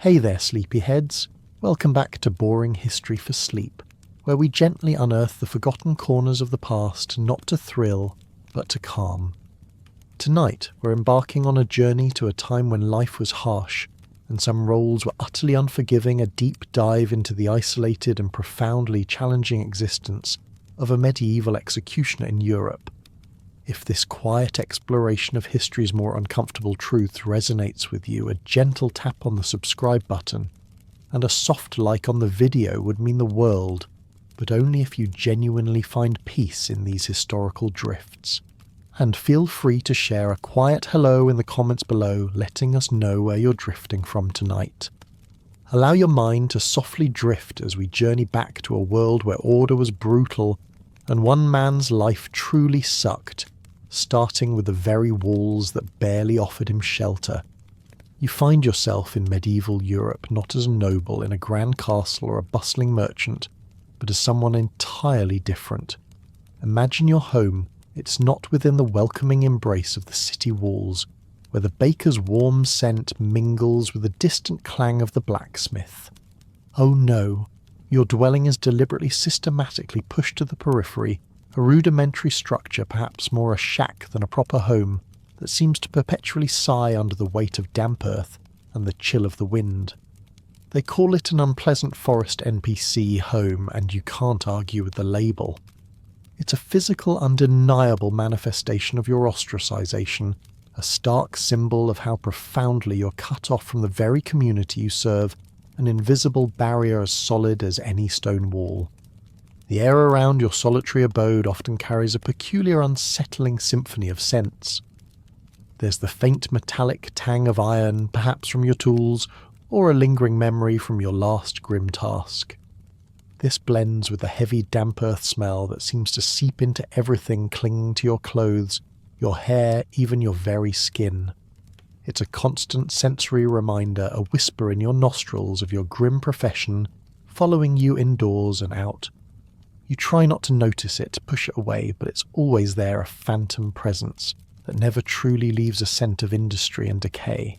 Hey there, sleepyheads. Welcome back to Boring History for Sleep, where we gently unearth the forgotten corners of the past, not to thrill, but to calm. Tonight, we're embarking on a journey to a time when life was harsh, and some roles were utterly unforgiving, a deep dive into the isolated and profoundly challenging existence of a medieval executioner in Europe. If this quiet exploration of history's more uncomfortable truths resonates with you, a gentle tap on the subscribe button and a soft like on the video would mean the world, but only if you genuinely find peace in these historical drifts. And feel free to share a quiet hello in the comments below, letting us know where you're drifting from tonight. Allow your mind to softly drift as we journey back to a world where order was brutal and one man's life truly sucked, starting with the very walls that barely offered him shelter. You find yourself in medieval Europe not as a noble in a grand castle or a bustling merchant, but as someone entirely different. Imagine your home. It's not within the welcoming embrace of the city walls, where the baker's warm scent mingles with the distant clang of the blacksmith. Oh no, your dwelling is deliberately systematically pushed to the periphery, a rudimentary structure, perhaps more a shack than a proper home, that seems to perpetually sigh under the weight of damp earth and the chill of the wind. They call it an unpleasant forest NPC home, and you can't argue with the label. It's a physical, undeniable manifestation of your ostracization, a stark symbol of how profoundly you're cut off from the very community you serve, an invisible barrier as solid as any stone wall. The air around your solitary abode often carries a peculiar unsettling symphony of scents. There's the faint metallic tang of iron, perhaps from your tools, or a lingering memory from your last grim task. This blends with the heavy damp earth smell that seems to seep into everything clinging to your clothes, your hair, even your very skin. It's a constant sensory reminder, a whisper in your nostrils of your grim profession, following you indoors and out. You try not to notice it, push it away, but it's always there, a phantom presence that never truly leaves a scent of industry and decay.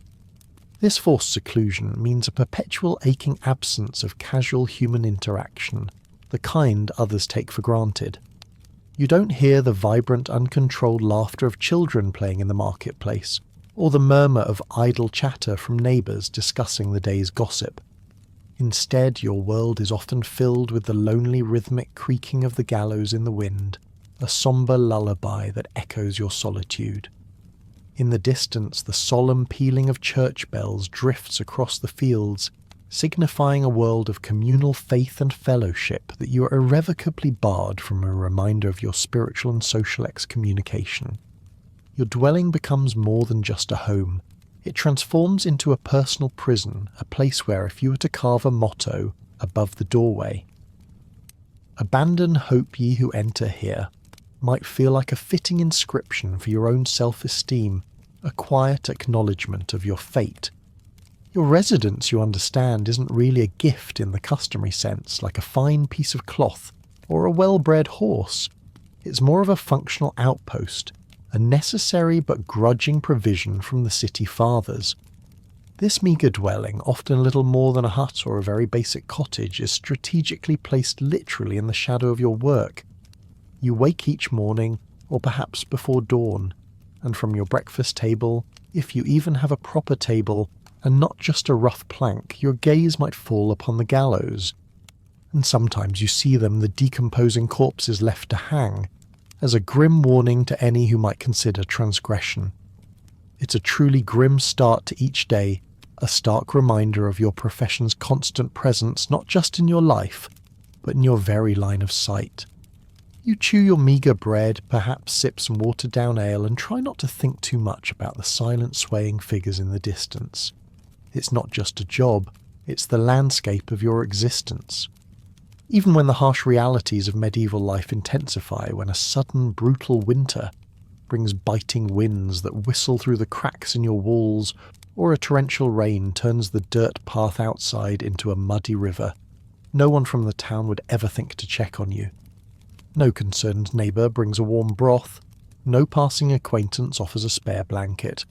This forced seclusion means a perpetual aching absence of casual human interaction, the kind others take for granted. You don't hear the vibrant, uncontrolled laughter of children playing in the marketplace, or the murmur of idle chatter from neighbours discussing the day's gossip. Instead, your world is often filled with the lonely rhythmic creaking of the gallows in the wind, a sombre lullaby that echoes your solitude. In the distance, the solemn pealing of church bells drifts across the fields, signifying a world of communal faith and fellowship that you are irrevocably barred from, a reminder of your spiritual and social excommunication. Your dwelling becomes more than just a home. It transforms into a personal prison, a place where, if you were to carve a motto above the doorway, "Abandon hope ye who enter here," might feel like a fitting inscription for your own self-esteem, a quiet acknowledgement of your fate. Your residence, you understand, isn't really a gift in the customary sense, like a fine piece of cloth or a well-bred horse. It's more of a functional outpost, a necessary but grudging provision from the city fathers. This meagre dwelling, often little more than a hut or a very basic cottage, is strategically placed literally in the shadow of your work. You wake each morning, or perhaps before dawn, and from your breakfast table, if you even have a proper table, and not just a rough plank, your gaze might fall upon the gallows. And sometimes you see them, the decomposing corpses left to hang, as a grim warning to any who might consider transgression. It's a truly grim start to each day, a stark reminder of your profession's constant presence, not just in your life, but in your very line of sight. You chew your meagre bread, perhaps sip some watered-down ale, and try not to think too much about the silent swaying figures in the distance. It's not just a job, it's the landscape of your existence. Even when the harsh realities of medieval life intensify, when a sudden, brutal winter brings biting winds that whistle through the cracks in your walls, or a torrential rain turns the dirt path outside into a muddy river, no one from the town would ever think to check on you. No concerned neighbour brings a warm broth, no passing acquaintance offers a spare blanket.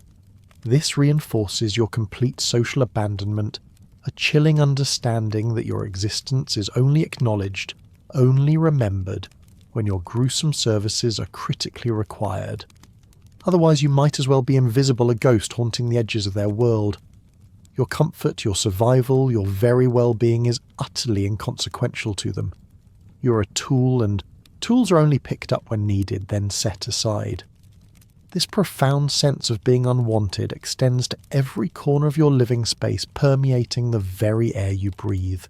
This reinforces your complete social abandonment a chilling understanding that your existence is only acknowledged, only remembered, when your gruesome services are critically required. Otherwise you might as well be invisible, a ghost haunting the edges of their world. Your comfort, your survival, your very well-being is utterly inconsequential to them. You're a tool, and tools are only picked up when needed, then set aside. This profound sense of being unwanted extends to every corner of your living space, permeating the very air you breathe.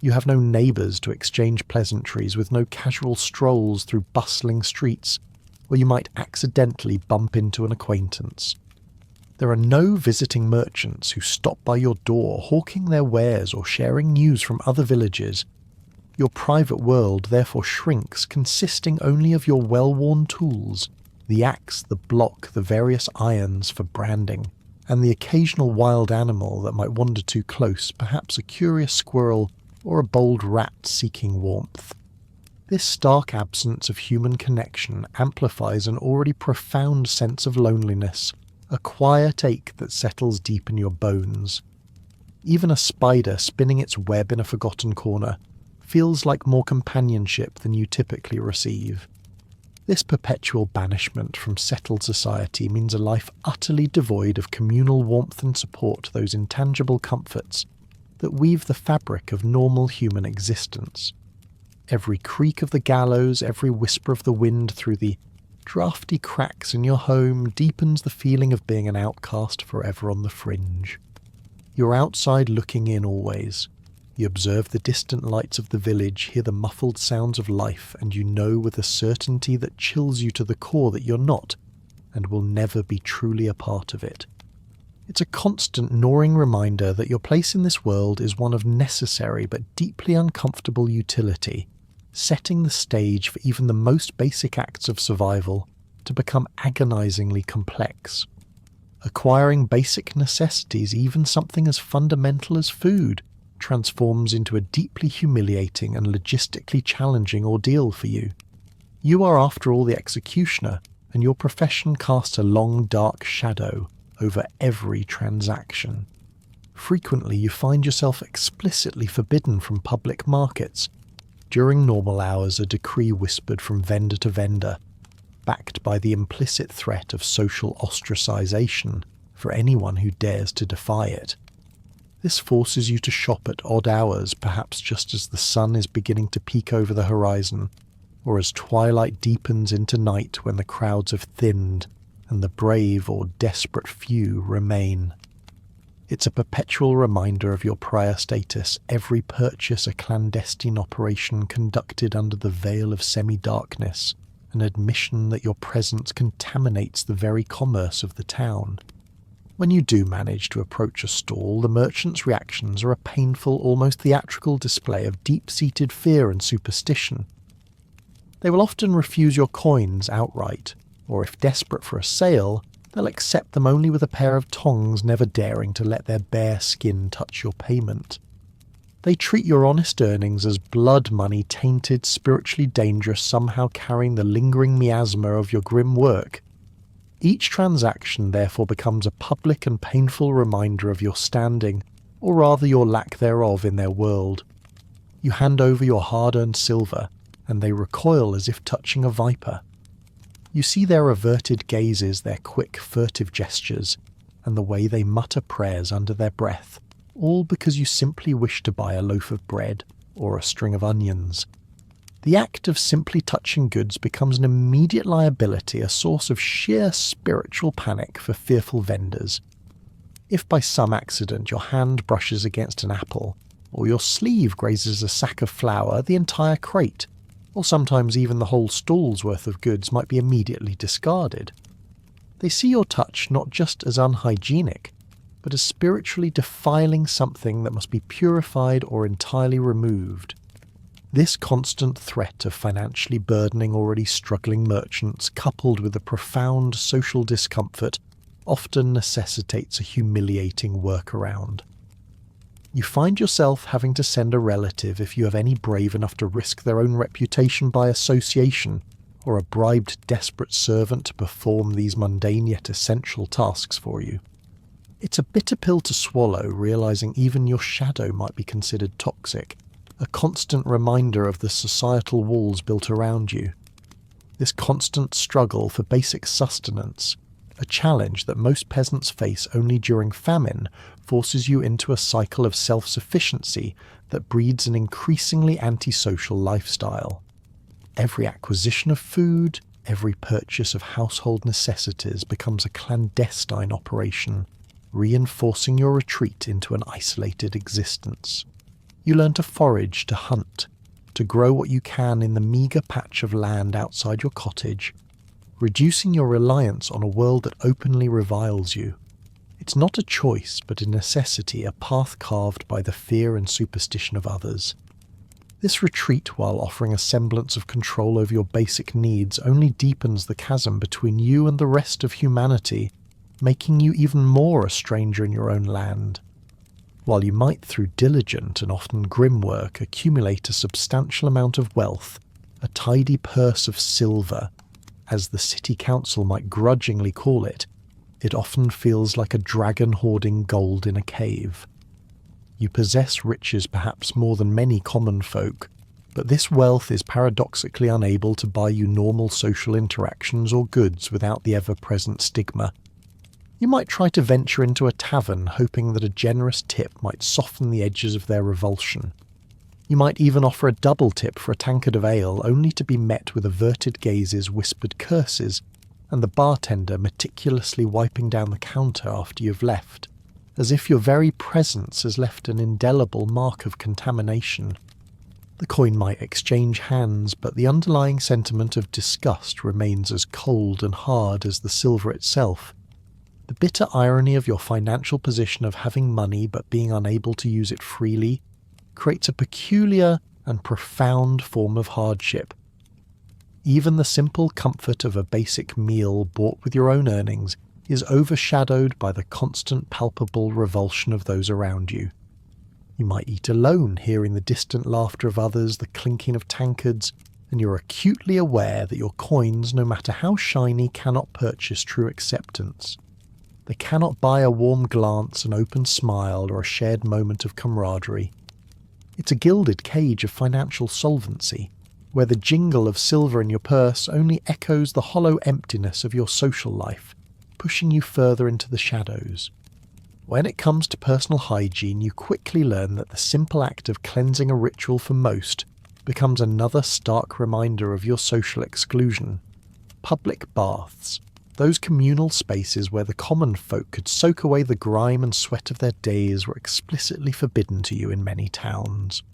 You have no neighbours to exchange pleasantries, with no casual strolls through bustling streets where you might accidentally bump into an acquaintance. There are no visiting merchants who stop by your door, hawking their wares or sharing news from other villages. Your private world therefore shrinks, consisting only of your well-worn tools, the axe, the block, the various irons for branding, and the occasional wild animal that might wander too close, perhaps a curious squirrel or a bold rat seeking warmth. This stark absence of human connection amplifies an already profound sense of loneliness, a quiet ache that settles deep in your bones. Even a spider spinning its web in a forgotten corner feels like more companionship than you typically receive. This perpetual banishment from settled society means a life utterly devoid of communal warmth and support, those intangible comforts that weave the fabric of normal human existence. Every creak of the gallows, every whisper of the wind through the drafty cracks in your home deepens the feeling of being an outcast forever on the fringe. You're outside looking in always. You observe the distant lights of the village, hear the muffled sounds of life, and you know with a certainty that chills you to the core that you're not, and will never be truly a part of it. It's a constant gnawing reminder that your place in this world is one of necessary but deeply uncomfortable utility, setting the stage for even the most basic acts of survival to become agonizingly complex. Acquiring basic necessities, even something as fundamental as food, transforms into a deeply humiliating and logistically challenging ordeal for you. You are, after all, the executioner, and your profession casts a long dark shadow over every transaction. Frequently you find yourself explicitly forbidden from public markets. During normal hours, a decree whispered from vendor to vendor, backed by the implicit threat of social ostracization for anyone who dares to defy it. This forces you to shop at odd hours, perhaps just as the sun is beginning to peek over the horizon, or as twilight deepens into night when the crowds have thinned and the brave or desperate few remain. It's a perpetual reminder of your prior status, every purchase a clandestine operation conducted under the veil of semi-darkness, an admission that your presence contaminates the very commerce of the town. When you do manage to approach a stall, the merchant's reactions are a painful, almost theatrical display of deep-seated fear and superstition. They will often refuse your coins outright, or if desperate for a sale, they'll accept them only with a pair of tongs, never daring to let their bare skin touch your payment. They treat your honest earnings as blood money, tainted, spiritually dangerous, somehow carrying the lingering miasma of your grim work. Each transaction therefore becomes a public and painful reminder of your standing, or rather your lack thereof, in their world. You hand over your hard-earned silver, and they recoil as if touching a viper. You see their averted gazes, their quick, furtive gestures, and the way they mutter prayers under their breath, all because you simply wish to buy a loaf of bread or a string of onions. The act of simply touching goods becomes an immediate liability, a source of sheer spiritual panic for fearful vendors. If by some accident your hand brushes against an apple, or your sleeve grazes a sack of flour, the entire crate, or sometimes even the whole stall's worth of goods, might be immediately discarded. They see your touch not just as unhygienic, but as spiritually defiling something that must be purified or entirely removed. This constant threat of financially burdening already struggling merchants, coupled with the profound social discomfort, often necessitates a humiliating workaround. You find yourself having to send a relative, if you have any brave enough to risk their own reputation by association, or a bribed desperate servant to perform these mundane yet essential tasks for you. It's a bitter pill to swallow, realizing even your shadow might be considered toxic, a constant reminder of the societal walls built around you. This constant struggle for basic sustenance, a challenge that most peasants face only during famine, forces you into a cycle of self-sufficiency that breeds an increasingly antisocial lifestyle. Every acquisition of food, every purchase of household necessities becomes a clandestine operation, reinforcing your retreat into an isolated existence. You learn to forage, to hunt, to grow what you can in the meagre patch of land outside your cottage, reducing your reliance on a world that openly reviles you. It's not a choice, but a necessity, a path carved by the fear and superstition of others. This retreat, while offering a semblance of control over your basic needs, only deepens the chasm between you and the rest of humanity, making you even more a stranger in your own land. While you might, through diligent and often grim work, accumulate a substantial amount of wealth, a tidy purse of silver, as the city council might grudgingly call it, it often feels like a dragon hoarding gold in a cave. You possess riches perhaps more than many common folk, but this wealth is paradoxically unable to buy you normal social interactions or goods without the ever-present stigma. You might try to venture into a tavern, hoping that a generous tip might soften the edges of their revulsion. You might even offer a double tip for a tankard of ale, only to be met with averted gazes, whispered curses, and the bartender meticulously wiping down the counter after you've left, as if your very presence has left an indelible mark of contamination. The coin might exchange hands, but the underlying sentiment of disgust remains as cold and hard as the silver itself. The bitter irony of your financial position of having money but being unable to use it freely creates a peculiar and profound form of hardship. Even the simple comfort of a basic meal bought with your own earnings is overshadowed by the constant palpable revulsion of those around you. You might eat alone, hearing the distant laughter of others, the clinking of tankards, and you're acutely aware that your coins, no matter how shiny, cannot purchase true acceptance. They cannot buy a warm glance, an open smile, or a shared moment of camaraderie. It's a gilded cage of financial solvency, where the jingle of silver in your purse only echoes the hollow emptiness of your social life, pushing you further into the shadows. When it comes to personal hygiene, you quickly learn that the simple act of cleansing a ritual for most becomes another stark reminder of your social exclusion. Public baths, those communal spaces where the common folk could soak away the grime and sweat of their days, were explicitly forbidden to you in many towns.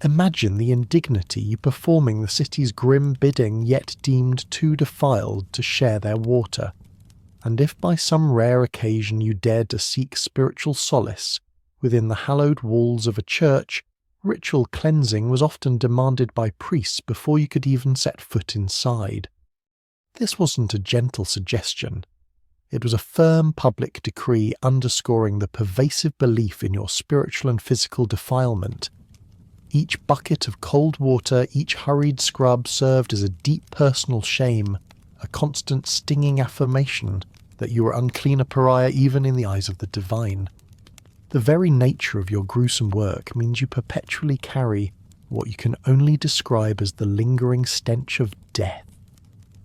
Imagine the indignity you performing the city's grim bidding, yet deemed too defiled to share their water. And if by some rare occasion you dared to seek spiritual solace within the hallowed walls of a church, ritual cleansing was often demanded by priests before you could even set foot inside. This wasn't a gentle suggestion. It was a firm public decree underscoring the pervasive belief in your spiritual and physical defilement. Each bucket of cold water, each hurried scrub served as a deep personal shame, a constant stinging affirmation that you were unclean, a pariah even in the eyes of the divine. The very nature of your gruesome work means you perpetually carry what you can only describe as the lingering stench of death.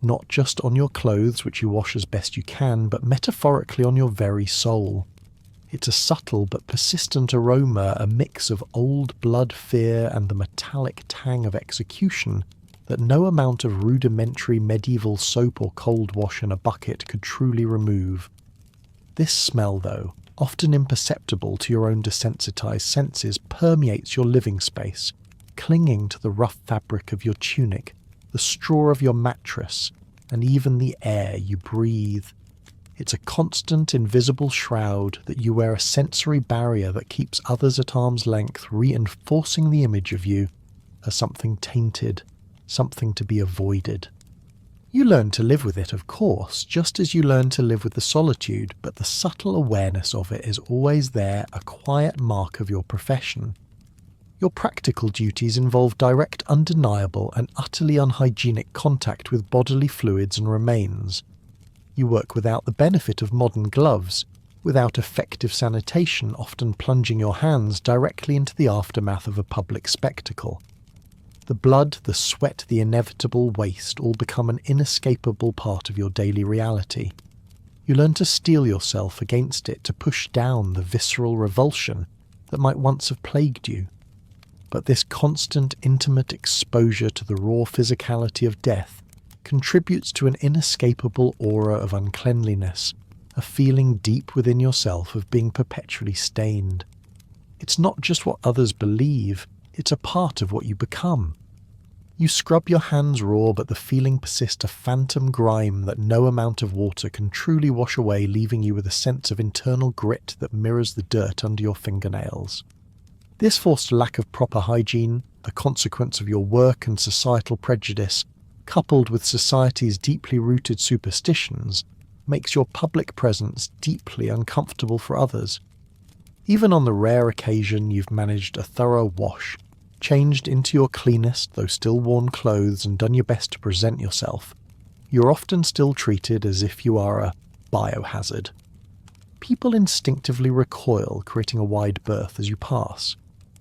Not just on your clothes, which you wash as best you can, but metaphorically on your very soul. It's a subtle but persistent aroma, a mix of old blood fear and the metallic tang of execution that no amount of rudimentary medieval soap or cold wash in a bucket could truly remove. This smell, though, often imperceptible to your own desensitized senses, permeates your living space, clinging to the rough fabric of your tunic, the straw of your mattress, and even the air you breathe. It's a constant, invisible shroud that you wear, a sensory barrier that keeps others at arm's length, reinforcing the image of you as something tainted, something to be avoided. You learn to live with it, of course, just as you learn to live with the solitude, but the subtle awareness of it is always there, a quiet mark of your profession. Your practical duties involve direct, undeniable, and utterly unhygienic contact with bodily fluids and remains. You work without the benefit of modern gloves, without effective sanitation often plunging your hands directly into the aftermath of a public spectacle. The blood, the sweat, the inevitable waste all become an inescapable part of your daily reality. You learn to steel yourself against it, to push down the visceral revulsion that might once have plagued you. But this constant, intimate exposure to the raw physicality of death contributes to an inescapable aura of uncleanliness, a feeling deep within yourself of being perpetually stained. It's not just what others believe, it's a part of what you become. You scrub your hands raw, but the feeling persists, a phantom grime that no amount of water can truly wash away, leaving you with a sense of internal grit that mirrors the dirt under your fingernails. This forced lack of proper hygiene, a consequence of your work and societal prejudice, coupled with society's deeply rooted superstitions, makes your public presence deeply uncomfortable for others. Even on the rare occasion you've managed a thorough wash, changed into your cleanest though still worn clothes and done your best to present yourself, you're often still treated as if you are a biohazard. People instinctively recoil, creating a wide berth as you pass.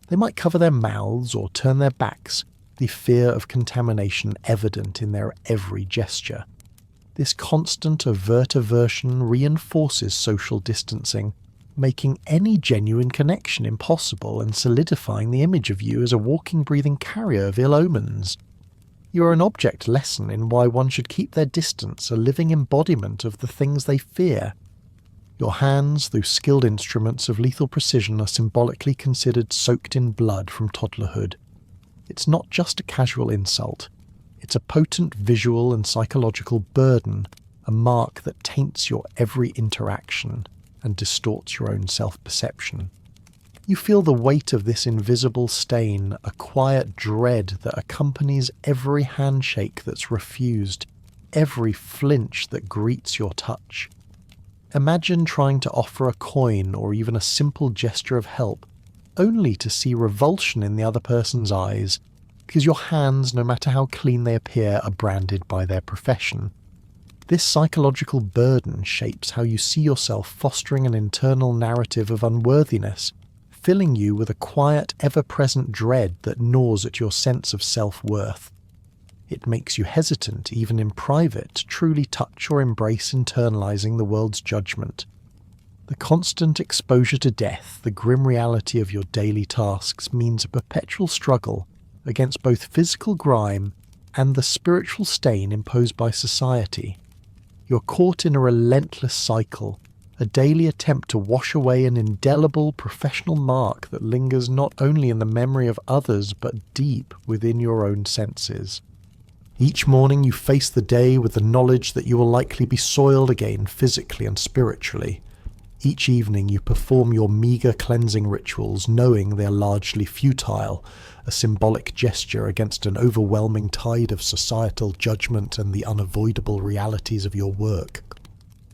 They might cover their mouths or turn their backs, the fear of contamination evident in their every gesture. This constant overt aversion reinforces social distancing, making any genuine connection impossible and solidifying the image of you as a walking, breathing carrier of ill omens. You are an object lesson in why one should keep their distance, a living embodiment of the things they fear. Your hands, though skilled instruments of lethal precision, are symbolically considered soaked in blood from toddlerhood. It's not just a casual insult. It's a potent visual and psychological burden, a mark that taints your every interaction and distorts your own self-perception. You feel the weight of this invisible stain, a quiet dread that accompanies every handshake that's refused, every flinch that greets your touch. Imagine trying to offer a coin or even a simple gesture of help, only to see revulsion in the other person's eyes, because your hands, no matter how clean they appear, are branded by their profession. This psychological burden shapes how you see yourself, fostering an internal narrative of unworthiness, filling you with a quiet, ever-present dread that gnaws at your sense of self-worth. It makes you hesitant, even in private, to truly touch or embrace internalizing the world's judgment. The constant exposure to death, the grim reality of your daily tasks, means a perpetual struggle against both physical grime and the spiritual stain imposed by society. You're caught in a relentless cycle, a daily attempt to wash away an indelible professional mark that lingers not only in the memory of others but deep within your own senses. Each morning you face the day with the knowledge that you will likely be soiled again physically and spiritually. Each evening you perform your meagre cleansing rituals, knowing they are largely futile, a symbolic gesture against an overwhelming tide of societal judgment and the unavoidable realities of your work.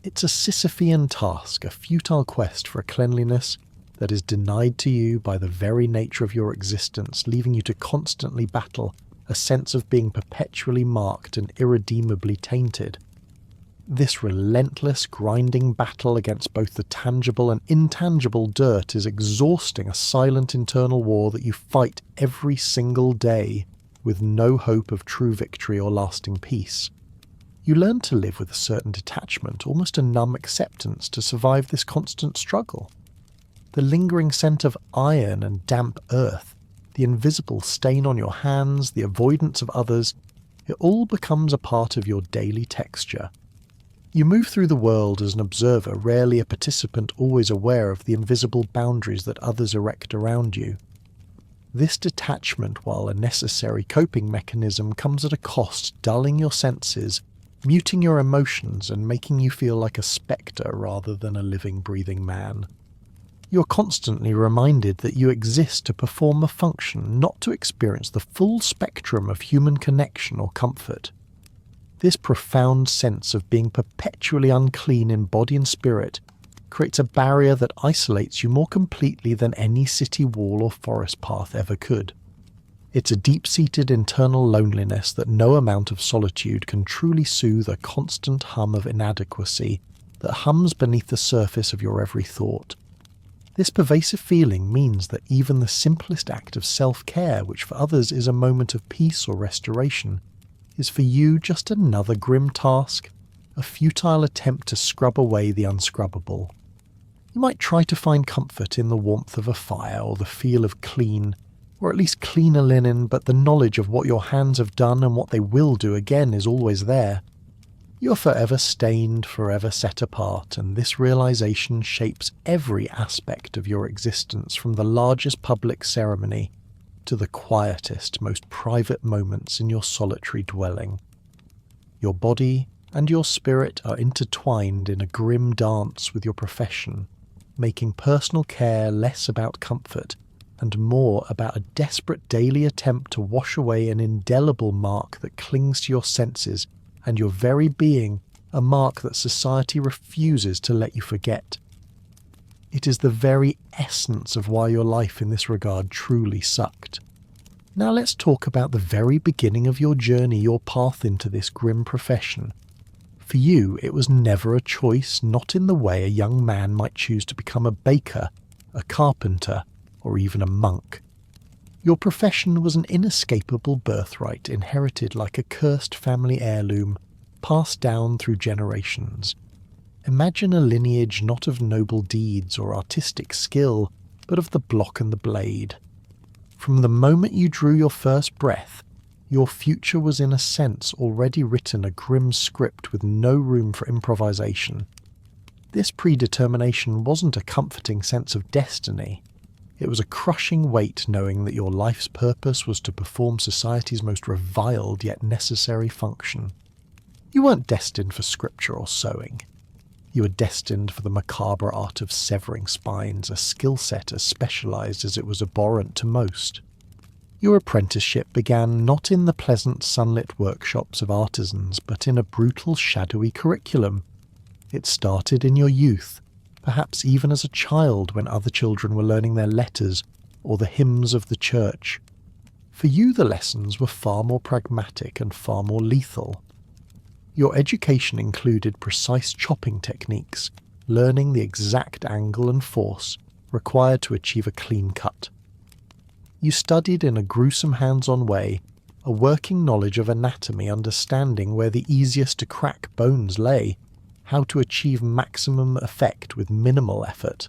It's a Sisyphean task, a futile quest for a cleanliness that is denied to you by the very nature of your existence, leaving you to constantly battle a sense of being perpetually marked and irredeemably tainted. This relentless, grinding battle against both the tangible and intangible dirt is exhausting, a silent internal war that you fight every single day with no hope of true victory or lasting peace. You learn to live with a certain detachment, almost a numb acceptance, to survive this constant struggle. The lingering scent of iron and damp earth, the invisible stain on your hands, the avoidance of others, it all becomes a part of your daily texture. You move through the world as an observer, rarely a participant, always aware of the invisible boundaries that others erect around you. This detachment, while a necessary coping mechanism, comes at a cost, dulling your senses, muting your emotions, and making you feel like a spectre rather than a living, breathing man. You're constantly reminded that you exist to perform a function, not to experience the full spectrum of human connection or comfort. This profound sense of being perpetually unclean in body and spirit creates a barrier that isolates you more completely than any city wall or forest path ever could. It's a deep-seated internal loneliness that no amount of solitude can truly soothe, a constant hum of inadequacy that hums beneath the surface of your every thought. This pervasive feeling means that even the simplest act of self-care, which for others is a moment of peace or restoration, is for you just another grim task, a futile attempt to scrub away the unscrubbable. You might try to find comfort in the warmth of a fire or the feel of clean, or at least cleaner linen, but the knowledge of what your hands have done and what they will do again is always there. You're forever stained, forever set apart, and this realization shapes every aspect of your existence, from the largest public ceremony to the quietest, most private moments in your solitary dwelling. Your body and your spirit are intertwined in a grim dance with your profession, making personal care less about comfort and more about a desperate daily attempt to wash away an indelible mark that clings to your senses and your very being, a mark that society refuses to let you forget. It is the very essence of why your life in this regard truly sucked. Now let's talk about the very beginning of your journey, your path into this grim profession. For you, it was never a choice, not in the way a young man might choose to become a baker, a carpenter, or even a monk. Your profession was an inescapable birthright, inherited like a cursed family heirloom, passed down through generations. Imagine a lineage not of noble deeds or artistic skill, but of the block and the blade. From the moment you drew your first breath, your future was in a sense already written, a grim script with no room for improvisation. This predetermination wasn't a comforting sense of destiny. It was a crushing weight knowing that your life's purpose was to perform society's most reviled yet necessary function. You weren't destined for scripture or sewing. You were destined for the macabre art of severing spines, a skill set as specialised as it was abhorrent to most. Your apprenticeship began not in the pleasant sunlit workshops of artisans, but in a brutal, shadowy curriculum. It started in your youth, perhaps even as a child when other children were learning their letters or the hymns of the church. For you the lessons were far more pragmatic and far more lethal. Your education included precise chopping techniques, learning the exact angle and force required to achieve a clean cut. You studied in a gruesome hands-on way, a working knowledge of anatomy, understanding where the easiest to crack bones lay, how to achieve maximum effect with minimal effort.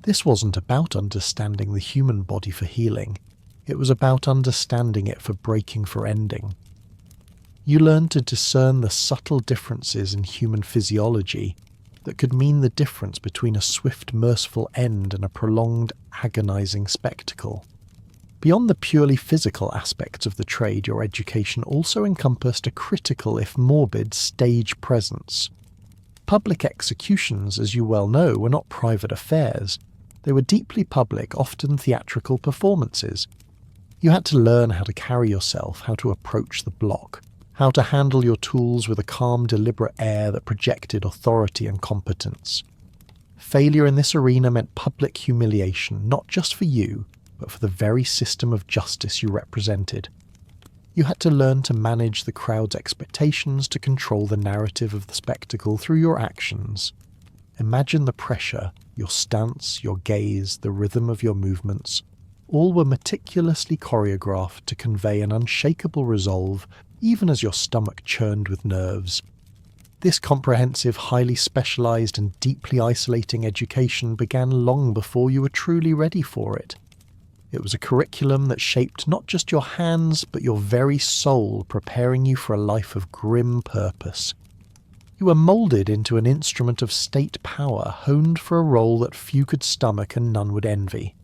This wasn't about understanding the human body for healing. It was about understanding it for breaking, for ending. You learned to discern the subtle differences in human physiology that could mean the difference between a swift, merciful end and a prolonged, agonizing spectacle. Beyond the purely physical aspects of the trade, your education also encompassed a critical, if morbid, stage presence. Public executions, as you well know, were not private affairs. They were deeply public, often theatrical performances. You had to learn how to carry yourself, how to approach the block, how to handle your tools with a calm, deliberate air that projected authority and competence. Failure in this arena meant public humiliation, not just for you, but for the very system of justice you represented. You had to learn to manage the crowd's expectations, to control the narrative of the spectacle through your actions. Imagine the pressure, your stance, your gaze, the rhythm of your movements. All were meticulously choreographed to convey an unshakable resolve, even as your stomach churned with nerves. This comprehensive, highly specialised and deeply isolating education began long before you were truly ready for it. It was a curriculum that shaped not just your hands, but your very soul, preparing you for a life of grim purpose. You were moulded into an instrument of state power, honed for a role that few could stomach and none would envy.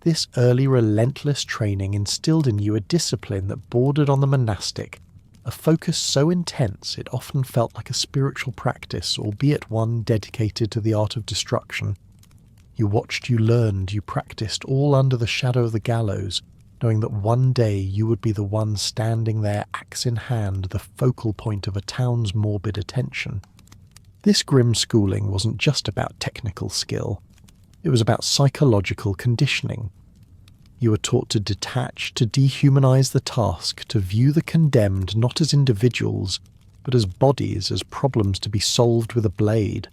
This early, relentless training instilled in you a discipline that bordered on the monastic, a focus so intense it often felt like a spiritual practice, albeit one dedicated to the art of destruction. You watched, you learned, you practiced, all under the shadow of the gallows, knowing that one day you would be the one standing there, axe in hand, the focal point of a town's morbid attention. This grim schooling wasn't just about technical skill. It was about psychological conditioning. You were taught to detach, to dehumanize the task, to view the condemned not as individuals, but as bodies, as problems to be solved with a blade.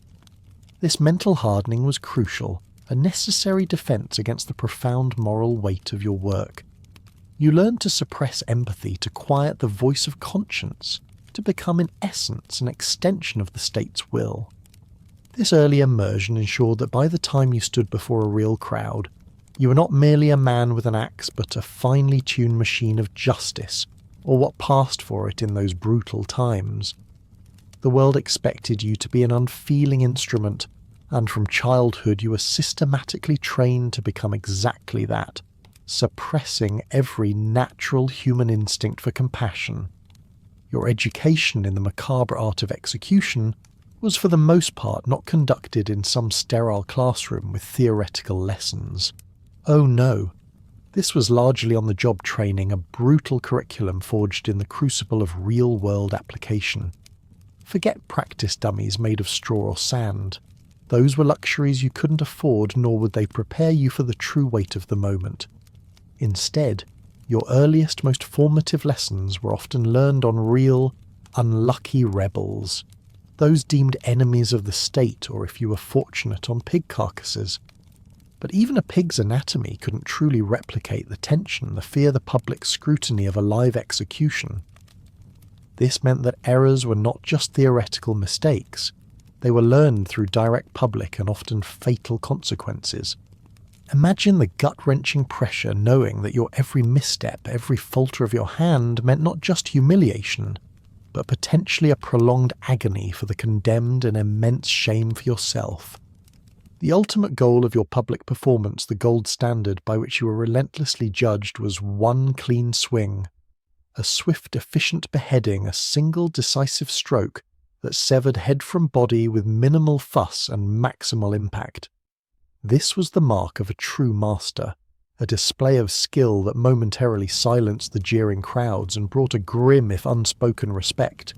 This mental hardening was crucial, a necessary defense against the profound moral weight of your work. You learned to suppress empathy, to quiet the voice of conscience, to become in essence an extension of the state's will. This early immersion ensured that by the time you stood before a real crowd, you were not merely a man with an axe, but a finely tuned machine of justice, or what passed for it in those brutal times. The world expected you to be an unfeeling instrument, and from childhood you were systematically trained to become exactly that, suppressing every natural human instinct for compassion. Your education in the macabre art of execution was for the most part not conducted in some sterile classroom with theoretical lessons. Oh no, this was largely on-the-job training, a brutal curriculum forged in the crucible of real-world application. Forget practice dummies made of straw or sand. Those were luxuries you couldn't afford, nor would they prepare you for the true weight of the moment. Instead, your earliest, most formative lessons were often learned on real, unlucky rebels, those deemed enemies of the state, or if you were fortunate, on pig carcasses. But even a pig's anatomy couldn't truly replicate the tension, the fear, the public scrutiny of a live execution. This meant that errors were not just theoretical mistakes, they were learned through direct public and often fatal consequences. Imagine the gut-wrenching pressure knowing that your every misstep, every falter of your hand meant not just humiliation, but potentially a prolonged agony for the condemned and immense shame for yourself. The ultimate goal of your public performance, the gold standard by which you were relentlessly judged, was one clean swing. A swift, efficient beheading, a single decisive stroke that severed head from body with minimal fuss and maximal impact. This was the mark of a true master, a display of skill that momentarily silenced the jeering crowds and brought a grim if unspoken respect.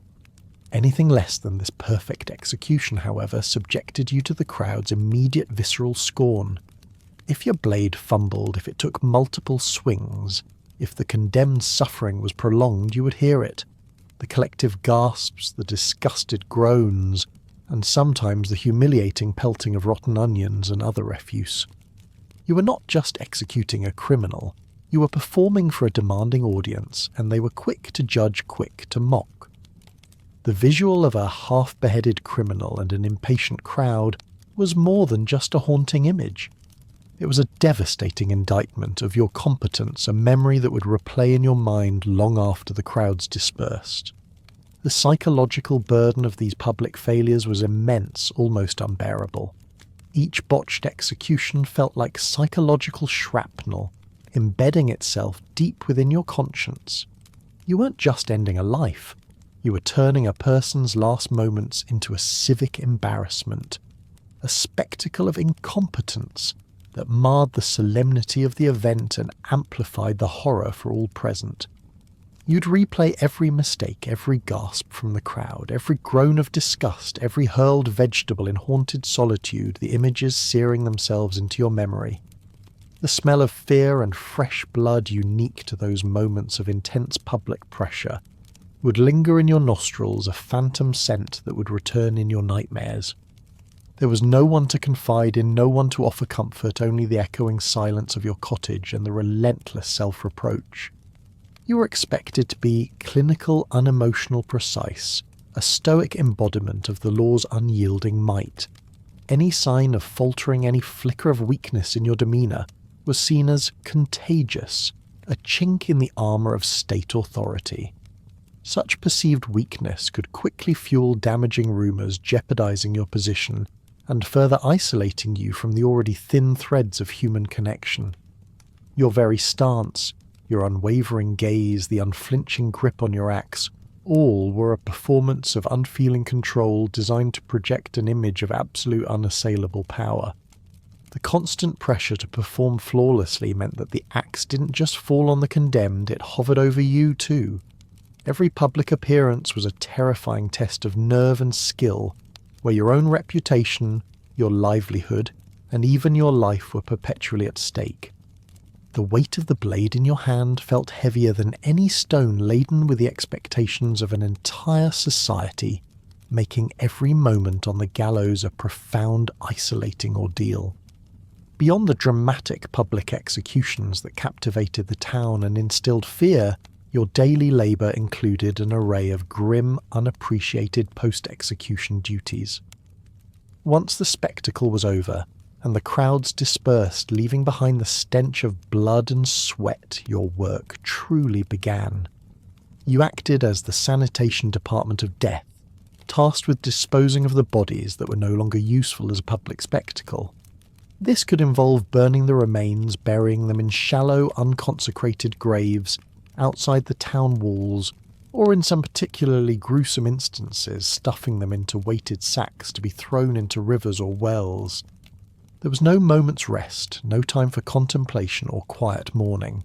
Anything less than this perfect execution, however, subjected you to the crowd's immediate visceral scorn. If your blade fumbled, if it took multiple swings, if the condemned suffering was prolonged, you would hear it. The collective gasps, the disgusted groans, and sometimes the humiliating pelting of rotten onions and other refuse. You were not just executing a criminal, you were performing for a demanding audience, and they were quick to judge, quick to mock. The visual of a half-beheaded criminal and an impatient crowd was more than just a haunting image. It was a devastating indictment of your competence, a memory that would replay in your mind long after the crowds dispersed. The psychological burden of these public failures was immense, almost unbearable. Each botched execution felt like psychological shrapnel, embedding itself deep within your conscience. You weren't just ending a life, you were turning a person's last moments into a civic embarrassment, a spectacle of incompetence that marred the solemnity of the event and amplified the horror for all present. You'd replay every mistake, every gasp from the crowd, every groan of disgust, every hurled vegetable in haunted solitude, the images searing themselves into your memory. The smell of fear and fresh blood unique to those moments of intense public pressure would linger in your nostrils, a phantom scent that would return in your nightmares. There was no one to confide in, no one to offer comfort, only the echoing silence of your cottage and the relentless self-reproach. You were expected to be clinical, unemotional, precise, a stoic embodiment of the law's unyielding might. Any sign of faltering, any flicker of weakness in your demeanour was seen as contagious, a chink in the armour of state authority. Such perceived weakness could quickly fuel damaging rumours, jeopardising your position and further isolating you from the already thin threads of human connection. Your very stance, your unwavering gaze, the unflinching grip on your axe, all were a performance of unfeeling control designed to project an image of absolute unassailable power. The constant pressure to perform flawlessly meant that the axe didn't just fall on the condemned, it hovered over you too. Every public appearance was a terrifying test of nerve and skill, where your own reputation, your livelihood, and even your life were perpetually at stake. The weight of the blade in your hand felt heavier than any stone laden with the expectations of an entire society, making every moment on the gallows a profound, isolating ordeal. Beyond the dramatic public executions that captivated the town and instilled fear, your daily labour included an array of grim, unappreciated post-execution duties. Once the spectacle was over, and the crowds dispersed, leaving behind the stench of blood and sweat, your work truly began. You acted as the sanitation department of death, tasked with disposing of the bodies that were no longer useful as a public spectacle. This could involve burning the remains, burying them in shallow, unconsecrated graves outside the town walls, or in some particularly gruesome instances, stuffing them into weighted sacks to be thrown into rivers or wells. There was no moment's rest, no time for contemplation or quiet mourning.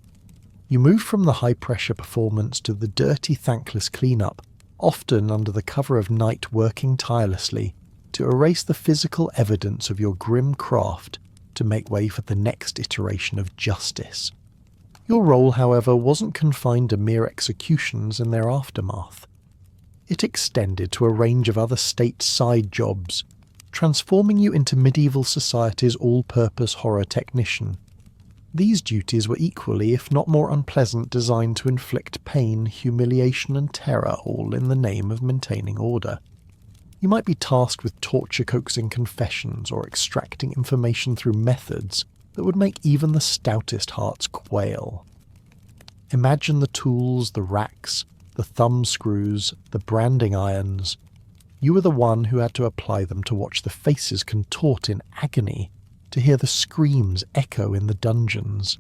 You moved from the high-pressure performance to the dirty, thankless clean-up, often under the cover of night working tirelessly, to erase the physical evidence of your grim craft to make way for the next iteration of justice. Your role, however, wasn't confined to mere executions and their aftermath. It extended to a range of other state side jobs, transforming you into medieval society's all-purpose horror technician. These duties were equally, if not more unpleasant, designed to inflict pain, humiliation and terror, all in the name of maintaining order. You might be tasked with torture-coaxing confessions or extracting information through methods that would make even the stoutest hearts quail. Imagine the tools, the racks, the thumb screws, the branding irons. You were the one who had to apply them to watch the faces contort in agony, to hear the screams echo in the dungeons.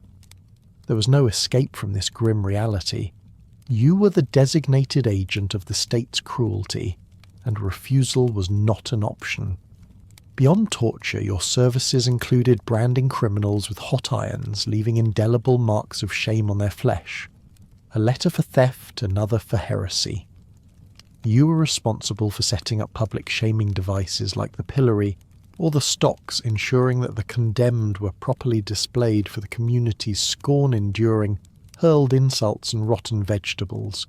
There was no escape from this grim reality. You were the designated agent of the state's cruelty, and refusal was not an option. Beyond torture, your services included branding criminals with hot irons, leaving indelible marks of shame on their flesh. A letter for theft, another for heresy. You were responsible for setting up public shaming devices like the pillory, or the stocks, ensuring that the condemned were properly displayed for the community's scorn-enduring, hurled insults and rotten vegetables.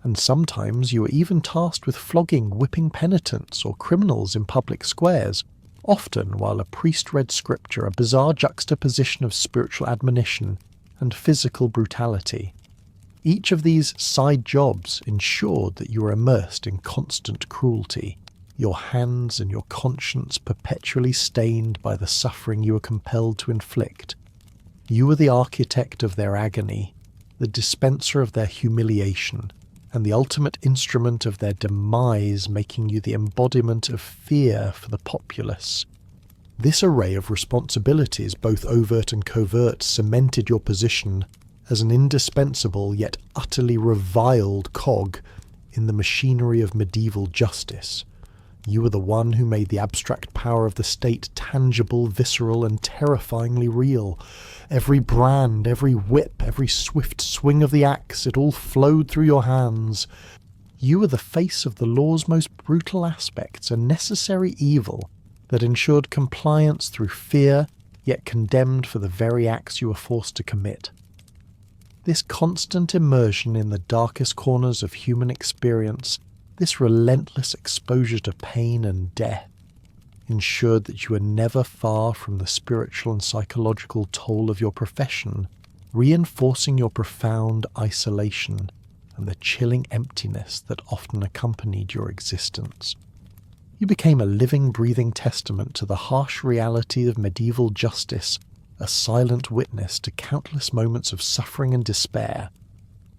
And sometimes you were even tasked with flogging whipping penitents or criminals in public squares, often while a priest read scripture, a bizarre juxtaposition of spiritual admonition and physical brutality. Each of these side jobs ensured that you were immersed in constant cruelty, your hands and your conscience perpetually stained by the suffering you were compelled to inflict. You were the architect of their agony, the dispenser of their humiliation, and the ultimate instrument of their demise, making you the embodiment of fear for the populace. This array of responsibilities, both overt and covert, cemented your position as an indispensable yet utterly reviled cog in the machinery of medieval justice. You were the one who made the abstract power of the state tangible, visceral, and terrifyingly real. Every brand, every whip, every swift swing of the axe, it all flowed through your hands. You were the face of the law's most brutal aspects, a necessary evil that ensured compliance through fear, yet condemned for the very acts you were forced to commit. This constant immersion in the darkest corners of human experience, this relentless exposure to pain and death, ensured that you were never far from the spiritual and psychological toll of your profession, reinforcing your profound isolation and the chilling emptiness that often accompanied your existence. You became a living, breathing testament to the harsh reality of medieval justice, a silent witness to countless moments of suffering and despair.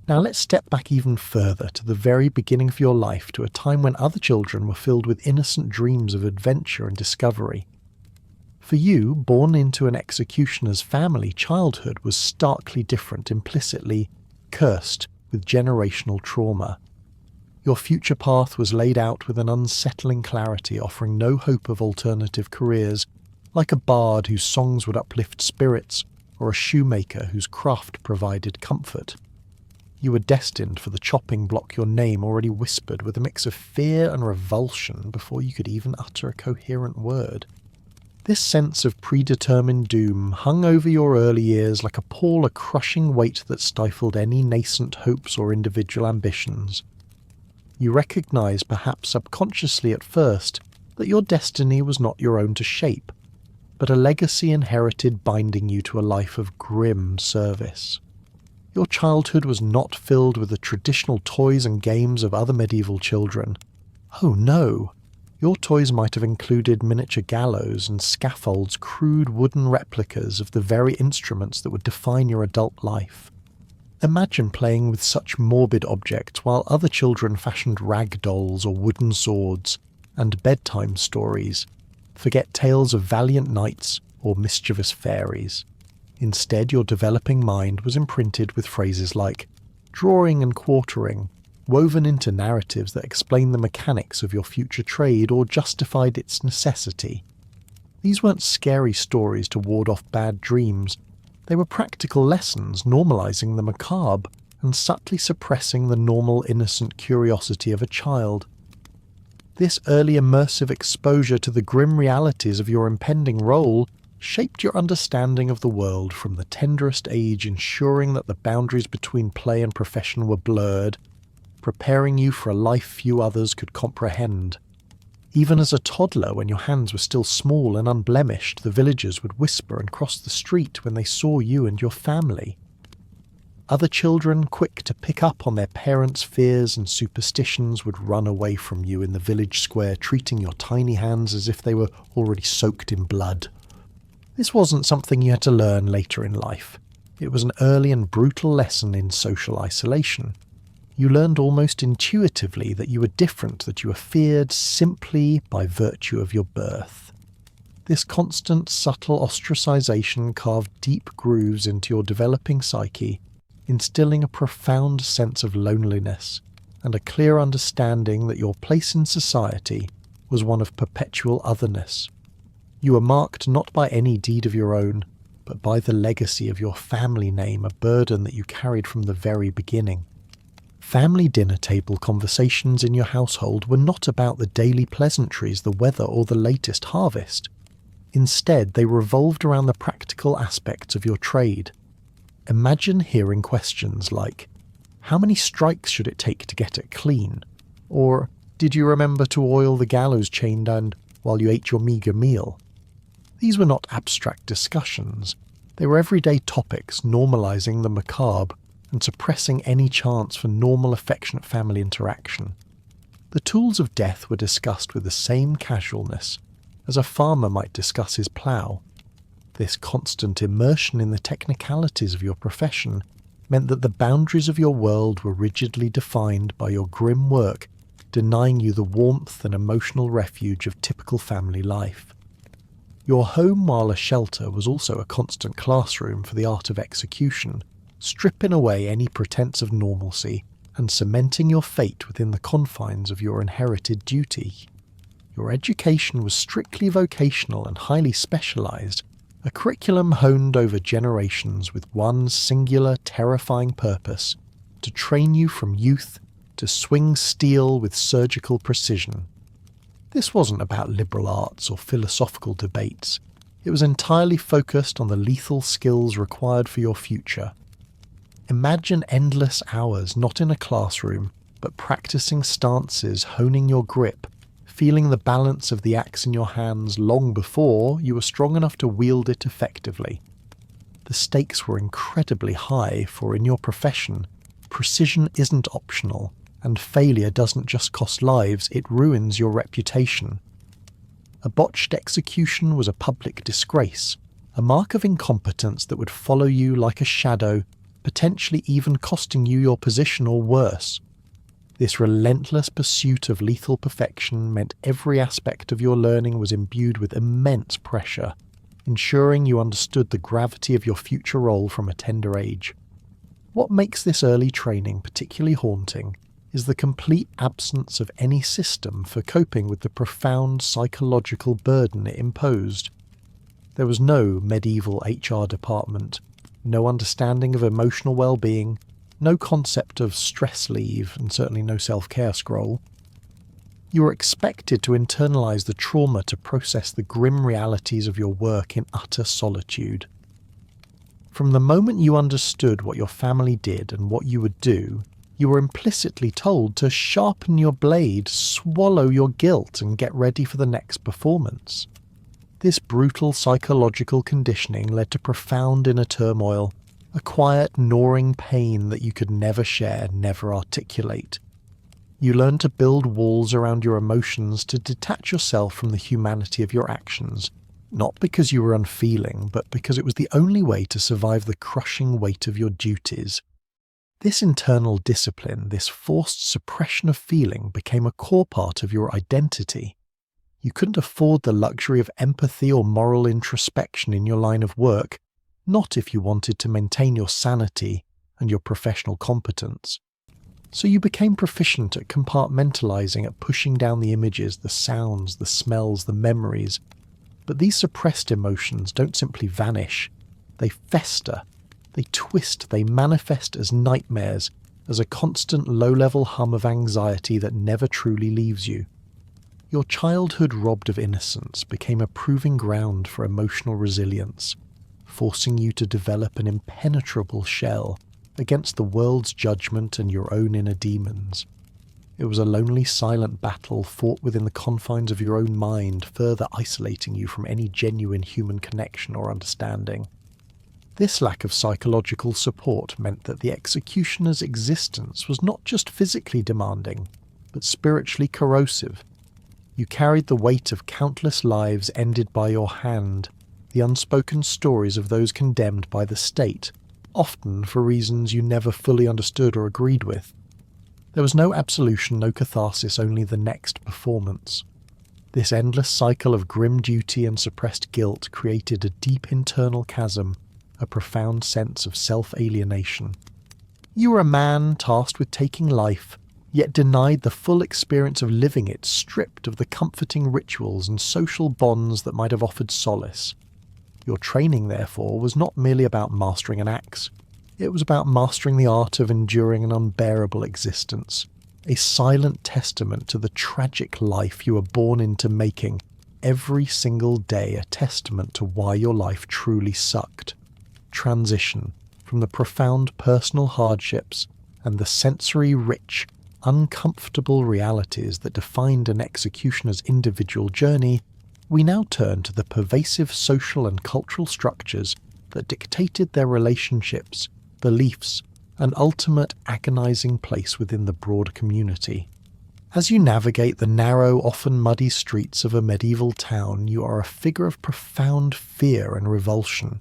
Now let's step back even further to the very beginning of your life, to a time when other children were filled with innocent dreams of adventure and discovery. For you, born into an executioner's family, childhood was starkly different, implicitly cursed with generational trauma. Your future path was laid out with an unsettling clarity, offering no hope of alternative careers, like a bard whose songs would uplift spirits, or a shoemaker whose craft provided comfort. You were destined for the chopping block your name already whispered, with a mix of fear and revulsion before you could even utter a coherent word. This sense of predetermined doom hung over your early years like a pall, a crushing weight that stifled any nascent hopes or individual ambitions. You recognise, perhaps subconsciously at first, that your destiny was not your own to shape, but a legacy inherited binding you to a life of grim service. Your childhood was not filled with the traditional toys and games of other medieval children. Oh no! Your toys might have included miniature gallows and scaffolds, crude wooden replicas of the very instruments that would define your adult life. Imagine playing with such morbid objects while other children fashioned rag dolls or wooden swords and bedtime stories. Forget tales of valiant knights or mischievous fairies. Instead, your developing mind was imprinted with phrases like drawing and quartering, woven into narratives that explained the mechanics of your future trade or justified its necessity. These weren't scary stories to ward off bad dreams. They were practical lessons normalizing the macabre and subtly suppressing the normal innocent curiosity of a child. This early immersive exposure to the grim realities of your impending role shaped your understanding of the world from the tenderest age, ensuring that the boundaries between play and profession were blurred, preparing you for a life few others could comprehend. Even as a toddler, when your hands were still small and unblemished, the villagers would whisper and cross the street when they saw you and your family. Other children, quick to pick up on their parents' fears and superstitions, would run away from you in the village square, treating your tiny hands as if they were already soaked in blood. This wasn't something you had to learn later in life. It was an early and brutal lesson in social isolation. You learned almost intuitively that you were different, that you were feared simply by virtue of your birth. This constant, subtle ostracization carved deep grooves into your developing psyche, instilling a profound sense of loneliness and a clear understanding that your place in society was one of perpetual otherness. You were marked not by any deed of your own, but by the legacy of your family name, a burden that you carried from the very beginning. Family dinner table conversations in your household were not about the daily pleasantries, the weather, or the latest harvest. Instead, they revolved around the practical aspects of your trade. Imagine hearing questions like, how many strikes should it take to get it clean? Or, did you remember to oil the gallows chain and while you ate your meagre meal? These were not abstract discussions. They were everyday topics, normalizing the macabre and suppressing any chance for normal, affectionate family interaction. The tools of death were discussed with the same casualness as a farmer might discuss his plough. This constant immersion in the technicalities of your profession meant that the boundaries of your world were rigidly defined by your grim work, denying you the warmth and emotional refuge of typical family life. Your home, while a shelter, was also a constant classroom for the art of execution, stripping away any pretense of normalcy and cementing your fate within the confines of your inherited duty. Your education was strictly vocational and highly specialized, a curriculum honed over generations with one singular, terrifying purpose: to train you from youth to swing steel with surgical precision. This wasn't about liberal arts or philosophical debates. It was entirely focused on the lethal skills required for your future. Imagine endless hours not in a classroom, but practicing stances, honing your grip, feeling the balance of the axe in your hands long before you were strong enough to wield it effectively. The stakes were incredibly high, for in your profession, precision isn't optional, and failure doesn't just cost lives, it ruins your reputation. A botched execution was a public disgrace, a mark of incompetence that would follow you like a shadow, potentially even costing you your position or worse. This relentless pursuit of lethal perfection meant every aspect of your learning was imbued with immense pressure, ensuring you understood the gravity of your future role from a tender age. What makes this early training particularly haunting is the complete absence of any system for coping with the profound psychological burden it imposed. There was no medieval HR department, no understanding of emotional well-being, no concept of stress leave, and certainly no self-care scroll. You were expected to internalize the trauma to process the grim realities of your work in utter solitude. From the moment you understood what your family did and what you would do, you were implicitly told to sharpen your blade, swallow your guilt, and get ready for the next performance. This brutal psychological conditioning led to profound inner turmoil, a quiet, gnawing pain that you could never share, never articulate. You learned to build walls around your emotions to detach yourself from the humanity of your actions, not because you were unfeeling, but because it was the only way to survive the crushing weight of your duties. This internal discipline, this forced suppression of feeling, became a core part of your identity. You couldn't afford the luxury of empathy or moral introspection in your line of work, not if you wanted to maintain your sanity and your professional competence. So you became proficient at compartmentalizing, at pushing down the images, the sounds, the smells, the memories. But these suppressed emotions don't simply vanish. They fester. They twist, they manifest as nightmares, as a constant low-level hum of anxiety that never truly leaves you. Your childhood robbed of innocence became a proving ground for emotional resilience, forcing you to develop an impenetrable shell against the world's judgment and your own inner demons. It was a lonely, silent battle fought within the confines of your own mind, further isolating you from any genuine human connection or understanding. This lack of psychological support meant that the executioner's existence was not just physically demanding, but spiritually corrosive. You carried the weight of countless lives ended by your hand, the unspoken stories of those condemned by the state, often for reasons you never fully understood or agreed with. There was no absolution, no catharsis, only the next performance. This endless cycle of grim duty and suppressed guilt created a deep internal chasm, a profound sense of self-alienation. You were a man tasked with taking life, yet denied the full experience of living it, stripped of the comforting rituals and social bonds that might have offered solace. Your training, therefore, was not merely about mastering an axe. It was about mastering the art of enduring an unbearable existence, a silent testament to the tragic life you were born into making, every single day a testament to why your life truly sucked. Transition from the profound personal hardships and the sensory-rich, uncomfortable realities that defined an executioner's individual journey, we now turn to the pervasive social and cultural structures that dictated their relationships, beliefs, and ultimate agonizing place within the broad community. As you navigate the narrow, often muddy streets of a medieval town, you are a figure of profound fear and revulsion.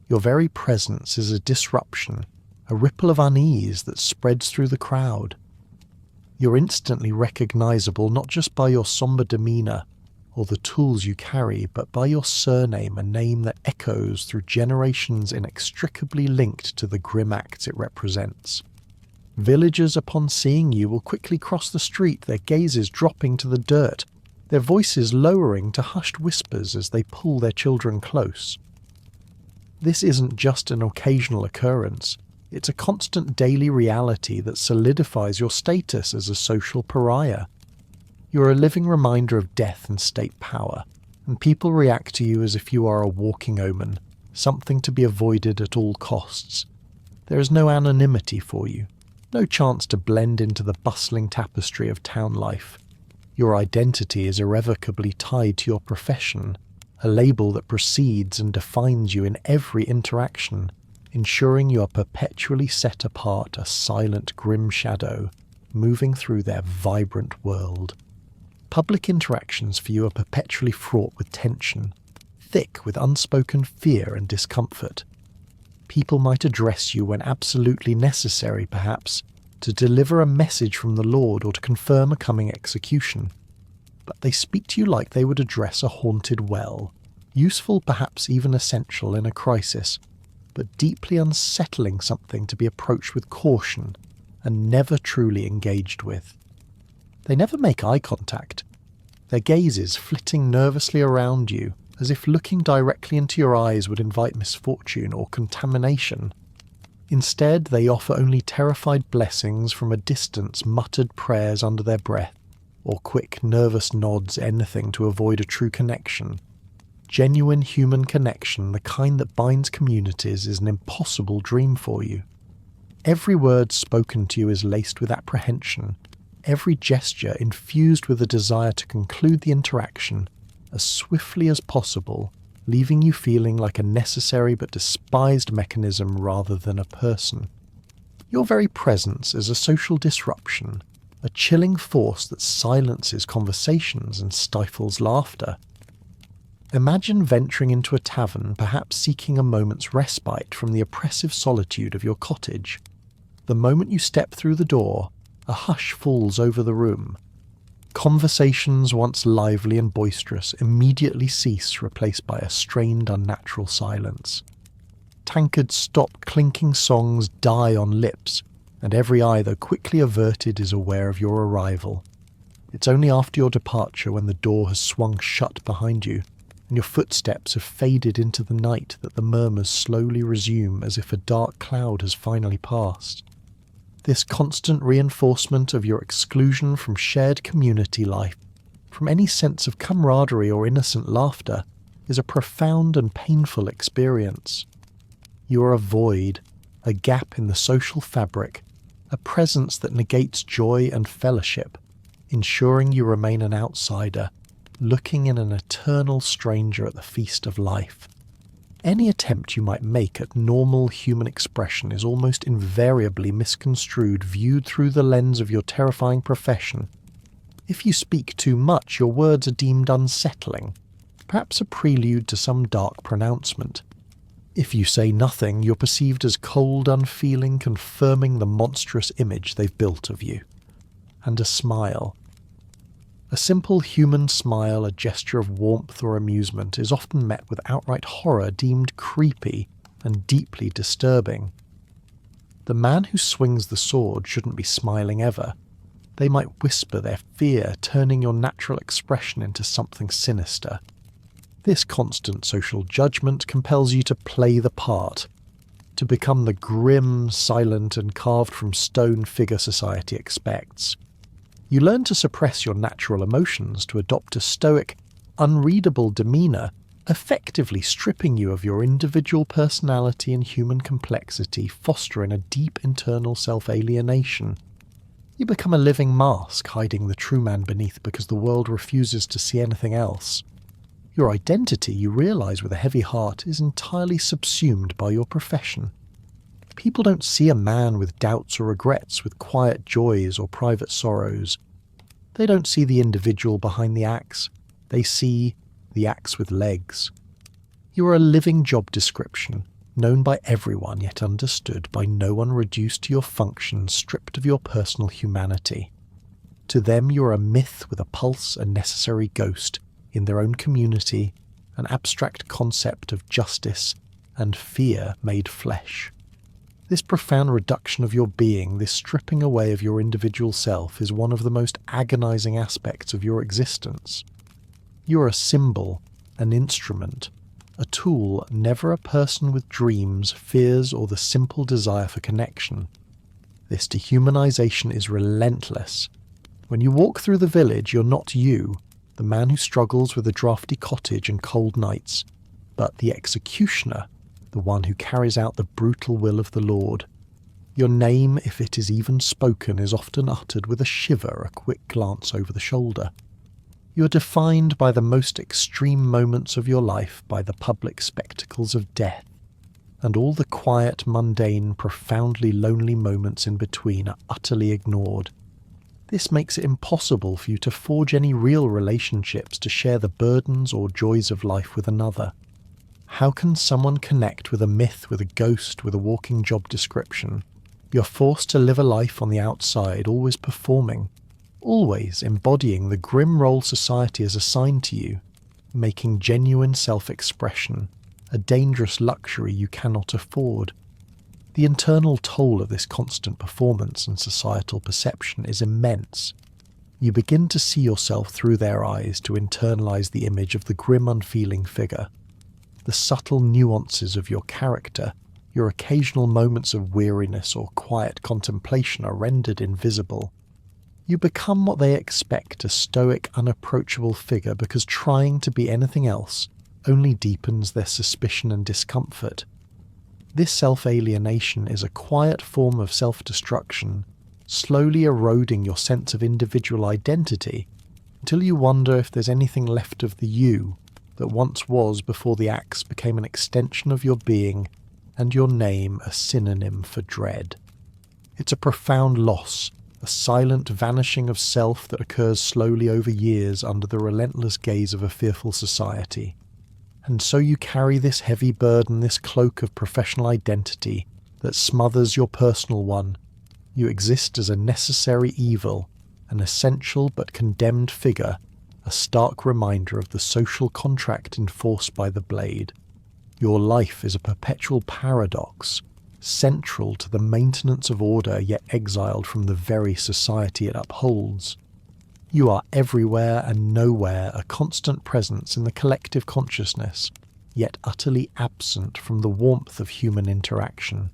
Your very presence is a disruption, a ripple of unease that spreads through the crowd. You're instantly recognizable not just by your somber demeanor or the tools you carry, but by your surname, a name that echoes through generations inextricably linked to the grim acts it represents. Villagers, upon seeing you, will quickly cross the street, their gazes dropping to the dirt, their voices lowering to hushed whispers as they pull their children close. This isn't just an occasional occurrence. It's a constant daily reality that solidifies your status as a social pariah. You're a living reminder of death and state power, and people react to you as if you are a walking omen, something to be avoided at all costs. There is no anonymity for you, no chance to blend into the bustling tapestry of town life. Your identity is irrevocably tied to your profession, a label that precedes and defines you in every interaction, ensuring you are perpetually set apart, a silent, grim shadow, moving through their vibrant world. Public interactions for you are perpetually fraught with tension, thick with unspoken fear and discomfort. People might address you when absolutely necessary, perhaps, to deliver a message from the Lord or to confirm a coming execution. But they speak to you like they would address a haunted well, useful, perhaps even essential in a crisis, but deeply unsettling, something to be approached with caution and never truly engaged with. They never make eye contact, their gazes flitting nervously around you, as if looking directly into your eyes would invite misfortune or contamination. Instead, they offer only terrified blessings from a distance, muttered prayers under their breath, or quick, nervous nods anything to avoid a true connection. Genuine human connection, the kind that binds communities, is an impossible dream for you. Every word spoken to you is laced with apprehension, every gesture infused with a desire to conclude the interaction as swiftly as possible, leaving you feeling like a necessary but despised mechanism rather than a person. Your very presence is a social disruption, a chilling force that silences conversations and stifles laughter. Imagine venturing into a tavern, perhaps seeking a moment's respite from the oppressive solitude of your cottage. The moment you step through the door, a hush falls over the room. Conversations once lively and boisterous immediately cease, replaced by a strained, unnatural silence. Tankards stop, clinking songs die on lips, and every eye, though quickly averted, is aware of your arrival. It's only after your departure, when the door has swung shut behind you, and your footsteps have faded into the night, that the murmurs slowly resume, as if a dark cloud has finally passed. This constant reinforcement of your exclusion from shared community life, from any sense of camaraderie or innocent laughter, is a profound and painful experience. You are a void, a gap in the social fabric, a presence that negates joy and fellowship, ensuring you remain an outsider, looking in an eternal stranger at the feast of life. Any attempt you might make at normal human expression is almost invariably misconstrued, viewed through the lens of your terrifying profession. If you speak too much, your words are deemed unsettling, perhaps a prelude to some dark pronouncement. If you say nothing, you're perceived as cold, unfeeling, confirming the monstrous image they've built of you. And a smile. A simple human smile, a gesture of warmth or amusement, is often met with outright horror, deemed creepy and deeply disturbing. The man who swings the sword shouldn't be smiling ever. They might whisper their fear, turning your natural expression into something sinister. This constant social judgment compels you to play the part, to become the grim, silent, and carved from stone figure society expects. You learn to suppress your natural emotions, to adopt a stoic, unreadable demeanour, effectively stripping you of your individual personality and human complexity, fostering a deep internal self-alienation. You become a living mask, hiding the true man beneath because the world refuses to see anything else. Your identity, you realise with a heavy heart, is entirely subsumed by your profession. People don't see a man with doubts or regrets, with quiet joys or private sorrows. They don't see the individual behind the axe. They see the axe with legs. You are a living job description, known by everyone yet understood by no one, reduced to your functions, stripped of your personal humanity. To them you are a myth with a pulse, a necessary ghost, in their own community, an abstract concept of justice and fear made flesh. This profound reduction of your being, this stripping away of your individual self, is one of the most agonizing aspects of your existence. You are a symbol, an instrument, a tool, never a person with dreams, fears, or the simple desire for connection. This dehumanization is relentless. When you walk through the village, you're not you, the man who struggles with a drafty cottage and cold nights, but the executioner, the one who carries out the brutal will of the Lord. Your name, if it is even spoken, is often uttered with a shiver, a quick glance over the shoulder. You are defined by the most extreme moments of your life, by the public spectacles of death, and all the quiet, mundane, profoundly lonely moments in between are utterly ignored. This makes it impossible for you to forge any real relationships, to share the burdens or joys of life with another. How can someone connect with a myth, with a ghost, with a walking job description? You're forced to live a life on the outside, always performing, always embodying the grim role society has assigned to you, making genuine self-expression a dangerous luxury you cannot afford. The internal toll of this constant performance and societal perception is immense. You begin to see yourself through their eyes, to internalize the image of the grim, unfeeling figure. The subtle nuances of your character, your occasional moments of weariness or quiet contemplation, are rendered invisible. You become what they expect, a stoic, unapproachable figure, because trying to be anything else only deepens their suspicion and discomfort. This self-alienation is a quiet form of self-destruction, slowly eroding your sense of individual identity until you wonder if there's anything left of the you that once was before the axe became an extension of your being and your name a synonym for dread. It's a profound loss, a silent vanishing of self that occurs slowly over years under the relentless gaze of a fearful society. And so you carry this heavy burden, this cloak of professional identity that smothers your personal one. You exist as a necessary evil, an essential but condemned figure, a stark reminder of the social contract enforced by the blade. Your life is a perpetual paradox, central to the maintenance of order yet exiled from the very society it upholds. You are everywhere and nowhere, a constant presence in the collective consciousness, yet utterly absent from the warmth of human interaction.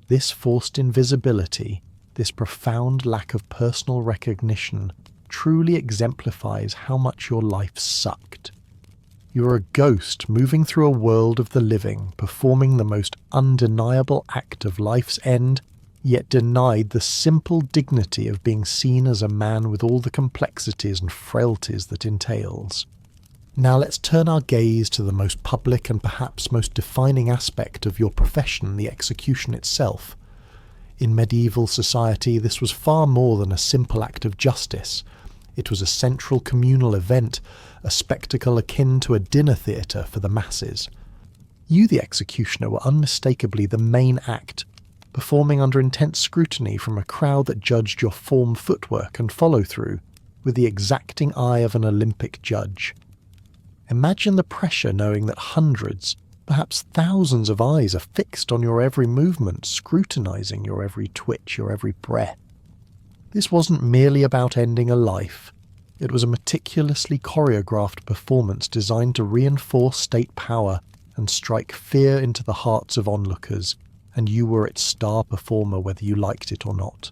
This forced invisibility, this profound lack of personal recognition, truly exemplifies how much your life sucked. You are a ghost moving through a world of the living, performing the most undeniable act of life's end, yet denied the simple dignity of being seen as a man with all the complexities and frailties that entails. Now let's turn our gaze to the most public and perhaps most defining aspect of your profession, the execution itself. In medieval society, this was far more than a simple act of justice. It was a central communal event, a spectacle akin to a dinner theatre for the masses. You, the executioner, were unmistakably the main act, performing under intense scrutiny from a crowd that judged your form, footwork and follow-through with the exacting eye of an Olympic judge. Imagine the pressure knowing that hundreds, perhaps thousands of eyes are fixed on your every movement, scrutinizing your every twitch, your every breath. This wasn't merely about ending a life. It was a meticulously choreographed performance designed to reinforce state power and strike fear into the hearts of onlookers, and you were its star performer whether you liked it or not.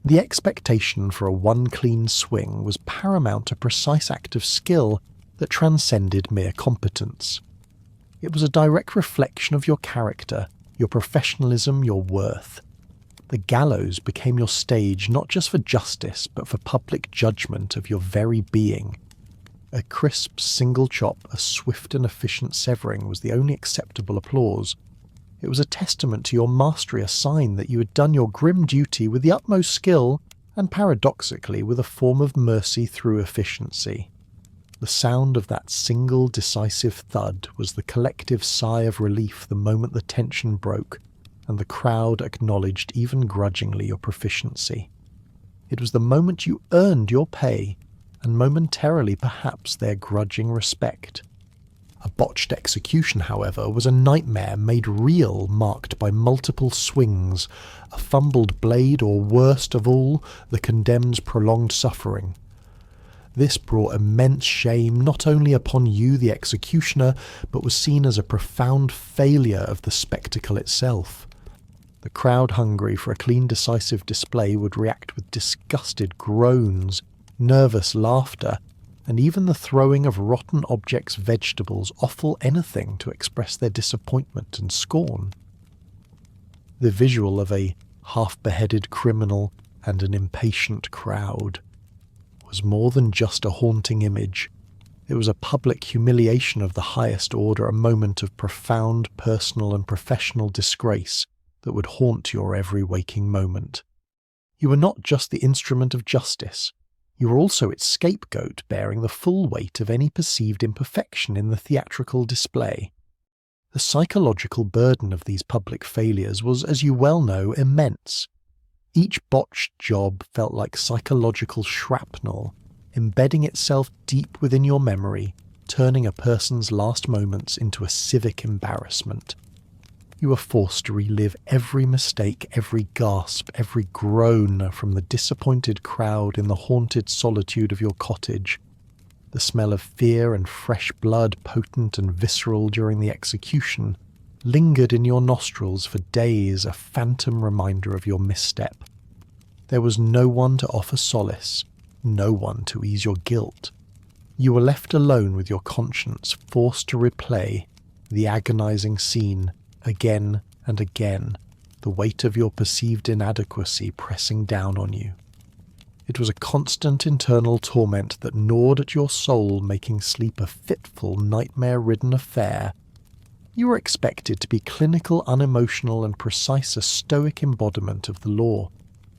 The expectation for a one clean swing was paramount, a precise act of skill that transcended mere competence. It was a direct reflection of your character, your professionalism, your worth. The gallows became your stage not just for justice, but for public judgment of your very being. A crisp single chop, a swift and efficient severing was the only acceptable applause. It was a testament to your mastery, a sign that you had done your grim duty with the utmost skill and paradoxically with a form of mercy through efficiency. The sound of that single decisive thud was the collective sigh of relief the moment the tension broke and the crowd acknowledged even grudgingly your proficiency. It was the moment you earned your pay and momentarily perhaps their grudging respect. A botched execution, however, was a nightmare made real, marked by multiple swings, a fumbled blade, or worst of all, the condemned's prolonged suffering. This brought immense shame not only upon you, the executioner, but was seen as a profound failure of the spectacle itself. The crowd, hungry for a clean, decisive display, would react with disgusted groans, nervous laughter, and even the throwing of rotten objects, vegetables, offal anything to express their disappointment and scorn. The visual of a half-beheaded criminal and an impatient crowd was more than just a haunting image. It was a public humiliation of the highest order, a moment of profound personal and professional disgrace that would haunt your every waking moment. You were not just the instrument of justice. You were also its scapegoat, bearing the full weight of any perceived imperfection in the theatrical display. The psychological burden of these public failures was, as you well know, immense. Each botched job felt like psychological shrapnel, embedding itself deep within your memory, turning a person's last moments into a civic embarrassment. You were forced to relive every mistake, every gasp, every groan from the disappointed crowd in the haunted solitude of your cottage. The smell of fear and fresh blood, potent and visceral during the execution, lingered in your nostrils for days, a phantom reminder of your misstep. There was no one to offer solace, no one to ease your guilt. You were left alone with your conscience, forced to replay the agonizing scene again and again, the weight of your perceived inadequacy pressing down on you. It was a constant internal torment that gnawed at your soul, making sleep a fitful, nightmare-ridden affair. You were expected to be clinical, unemotional, and precise, a stoic embodiment of the law.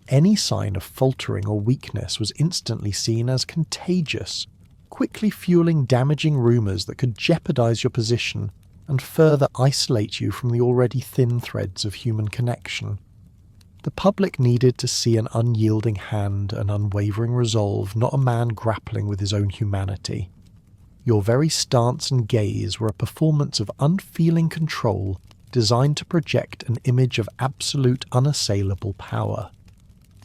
Any sign of faltering or weakness was instantly seen as contagious, quickly fueling damaging rumours that could jeopardize your position and further isolate you from the already thin threads of human connection. The public needed to see an unyielding hand, an unwavering resolve, not a man grappling with his own humanity. Your very stance and gaze were a performance of unfeeling control designed to project an image of absolute, unassailable power.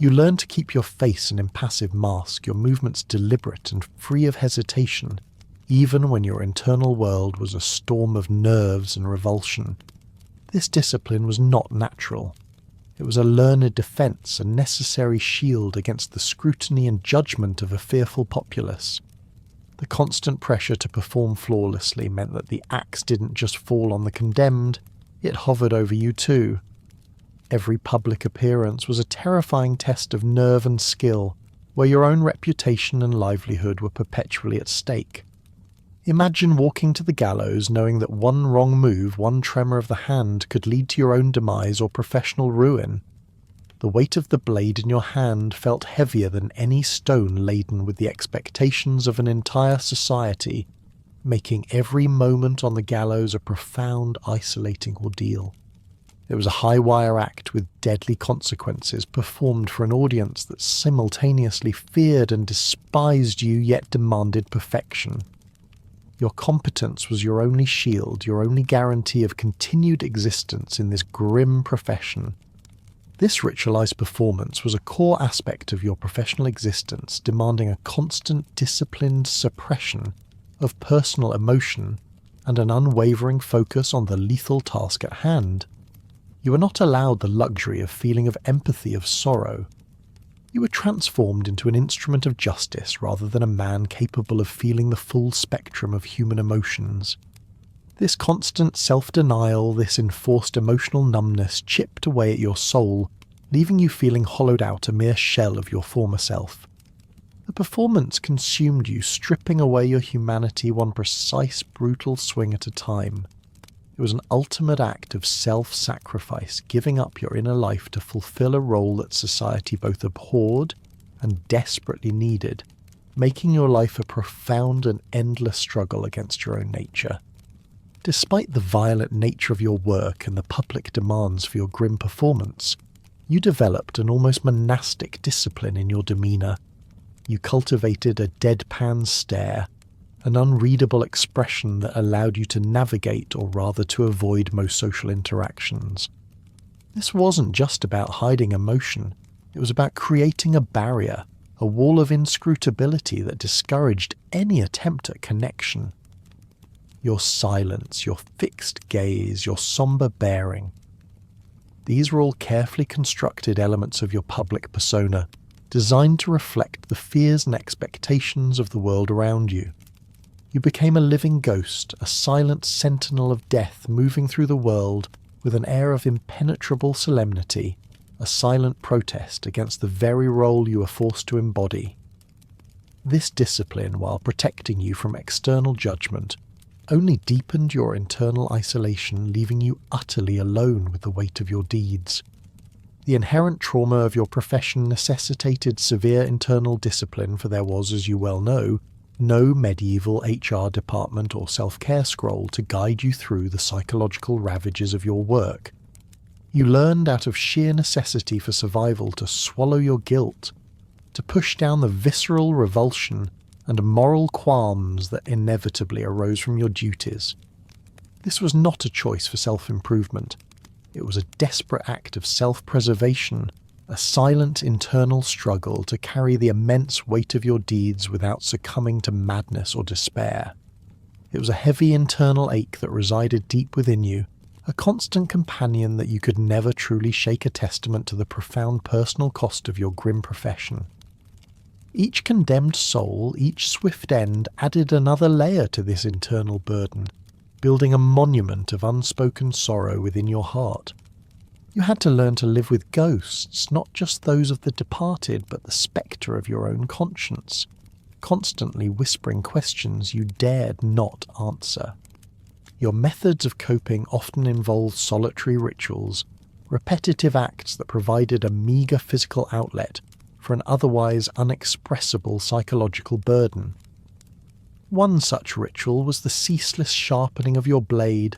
You learned to keep your face an impassive mask, your movements deliberate and free of hesitation, even when your internal world was a storm of nerves and revulsion. This discipline was not natural. It was a learned defence, a necessary shield against the scrutiny and judgment of a fearful populace. The constant pressure to perform flawlessly meant that the axe didn't just fall on the condemned, it hovered over you too. Every public appearance was a terrifying test of nerve and skill, where your own reputation and livelihood were perpetually at stake. Imagine walking to the gallows knowing that one wrong move, one tremor of the hand, could lead to your own demise or professional ruin. The weight of the blade in your hand felt heavier than any stone laden with the expectations of an entire society, making every moment on the gallows a profound, isolating ordeal. It was a high-wire act with deadly consequences, performed for an audience that simultaneously feared and despised you yet demanded perfection. Your competence was your only shield, your only guarantee of continued existence in this grim profession. This ritualized performance was a core aspect of your professional existence, demanding a constant, disciplined suppression of personal emotion and an unwavering focus on the lethal task at hand. You were not allowed the luxury of feeling of empathy, of sorrow. You were transformed into an instrument of justice rather than a man capable of feeling the full spectrum of human emotions. This constant self-denial, this enforced emotional numbness chipped away at your soul, leaving you feeling hollowed out, a mere shell of your former self. The performance consumed you, stripping away your humanity one precise, brutal swing at a time. It was an ultimate act of self-sacrifice, giving up your inner life to fulfill a role that society both abhorred and desperately needed, making your life a profound and endless struggle against your own nature. Despite the violent nature of your work and the public demands for your grim performance, you developed an almost monastic discipline in your demeanour. You cultivated a deadpan stare, an unreadable expression that allowed you to navigate, or rather to avoid, most social interactions. This wasn't just about hiding emotion, it was about creating a barrier, a wall of inscrutability that discouraged any attempt at connection. Your silence, your fixed gaze, your somber bearing. These were all carefully constructed elements of your public persona, designed to reflect the fears and expectations of the world around you. You became a living ghost, a silent sentinel of death moving through the world with an air of impenetrable solemnity, a silent protest against the very role you were forced to embody. This discipline, while protecting you from external judgment, only deepened your internal isolation, leaving you utterly alone with the weight of your deeds. The inherent trauma of your profession necessitated severe internal discipline, for there was, as you well know, no medieval HR department or self-care scroll to guide you through the psychological ravages of your work. You learned out of sheer necessity for survival to swallow your guilt, to push down the visceral revulsion and moral qualms that inevitably arose from your duties. This was not a choice for self-improvement. It was a desperate act of self-preservation, a silent internal struggle to carry the immense weight of your deeds without succumbing to madness or despair. It was a heavy internal ache that resided deep within you, a constant companion that you could never truly shake, a testament to the profound personal cost of your grim profession. Each condemned soul, each swift end, added another layer to this internal burden, building a monument of unspoken sorrow within your heart. You had to learn to live with ghosts, not just those of the departed, but the spectre of your own conscience, constantly whispering questions you dared not answer. Your methods of coping often involved solitary rituals, repetitive acts that provided a meagre physical outlet for an otherwise unexpressible psychological burden. One such ritual was the ceaseless sharpening of your blade.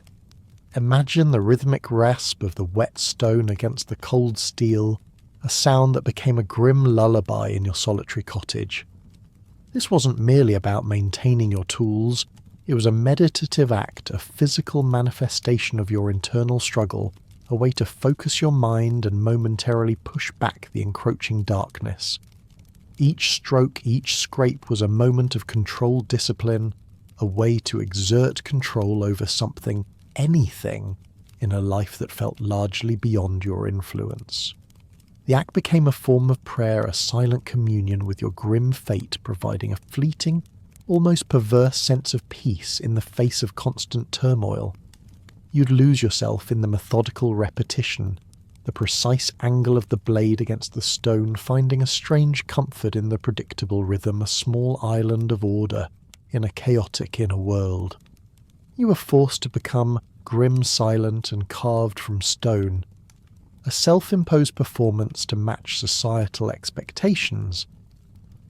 Imagine the rhythmic rasp of the wet stone against the cold steel, a sound that became a grim lullaby in your solitary cottage. This wasn't merely about maintaining your tools, it was a meditative act, a physical manifestation of your internal struggle, a way to focus your mind and momentarily push back the encroaching darkness. Each stroke, each scrape was a moment of controlled discipline, a way to exert control over something, anything, in a life that felt largely beyond your influence. The act became a form of prayer, a silent communion with your grim fate, providing a fleeting, almost perverse sense of peace in the face of constant turmoil. You'd lose yourself in the methodical repetition, the precise angle of the blade against the stone, finding a strange comfort in the predictable rhythm, a small island of order in a chaotic inner world. You were forced to become grim, silent, and carved from stone, a self-imposed performance to match societal expectations.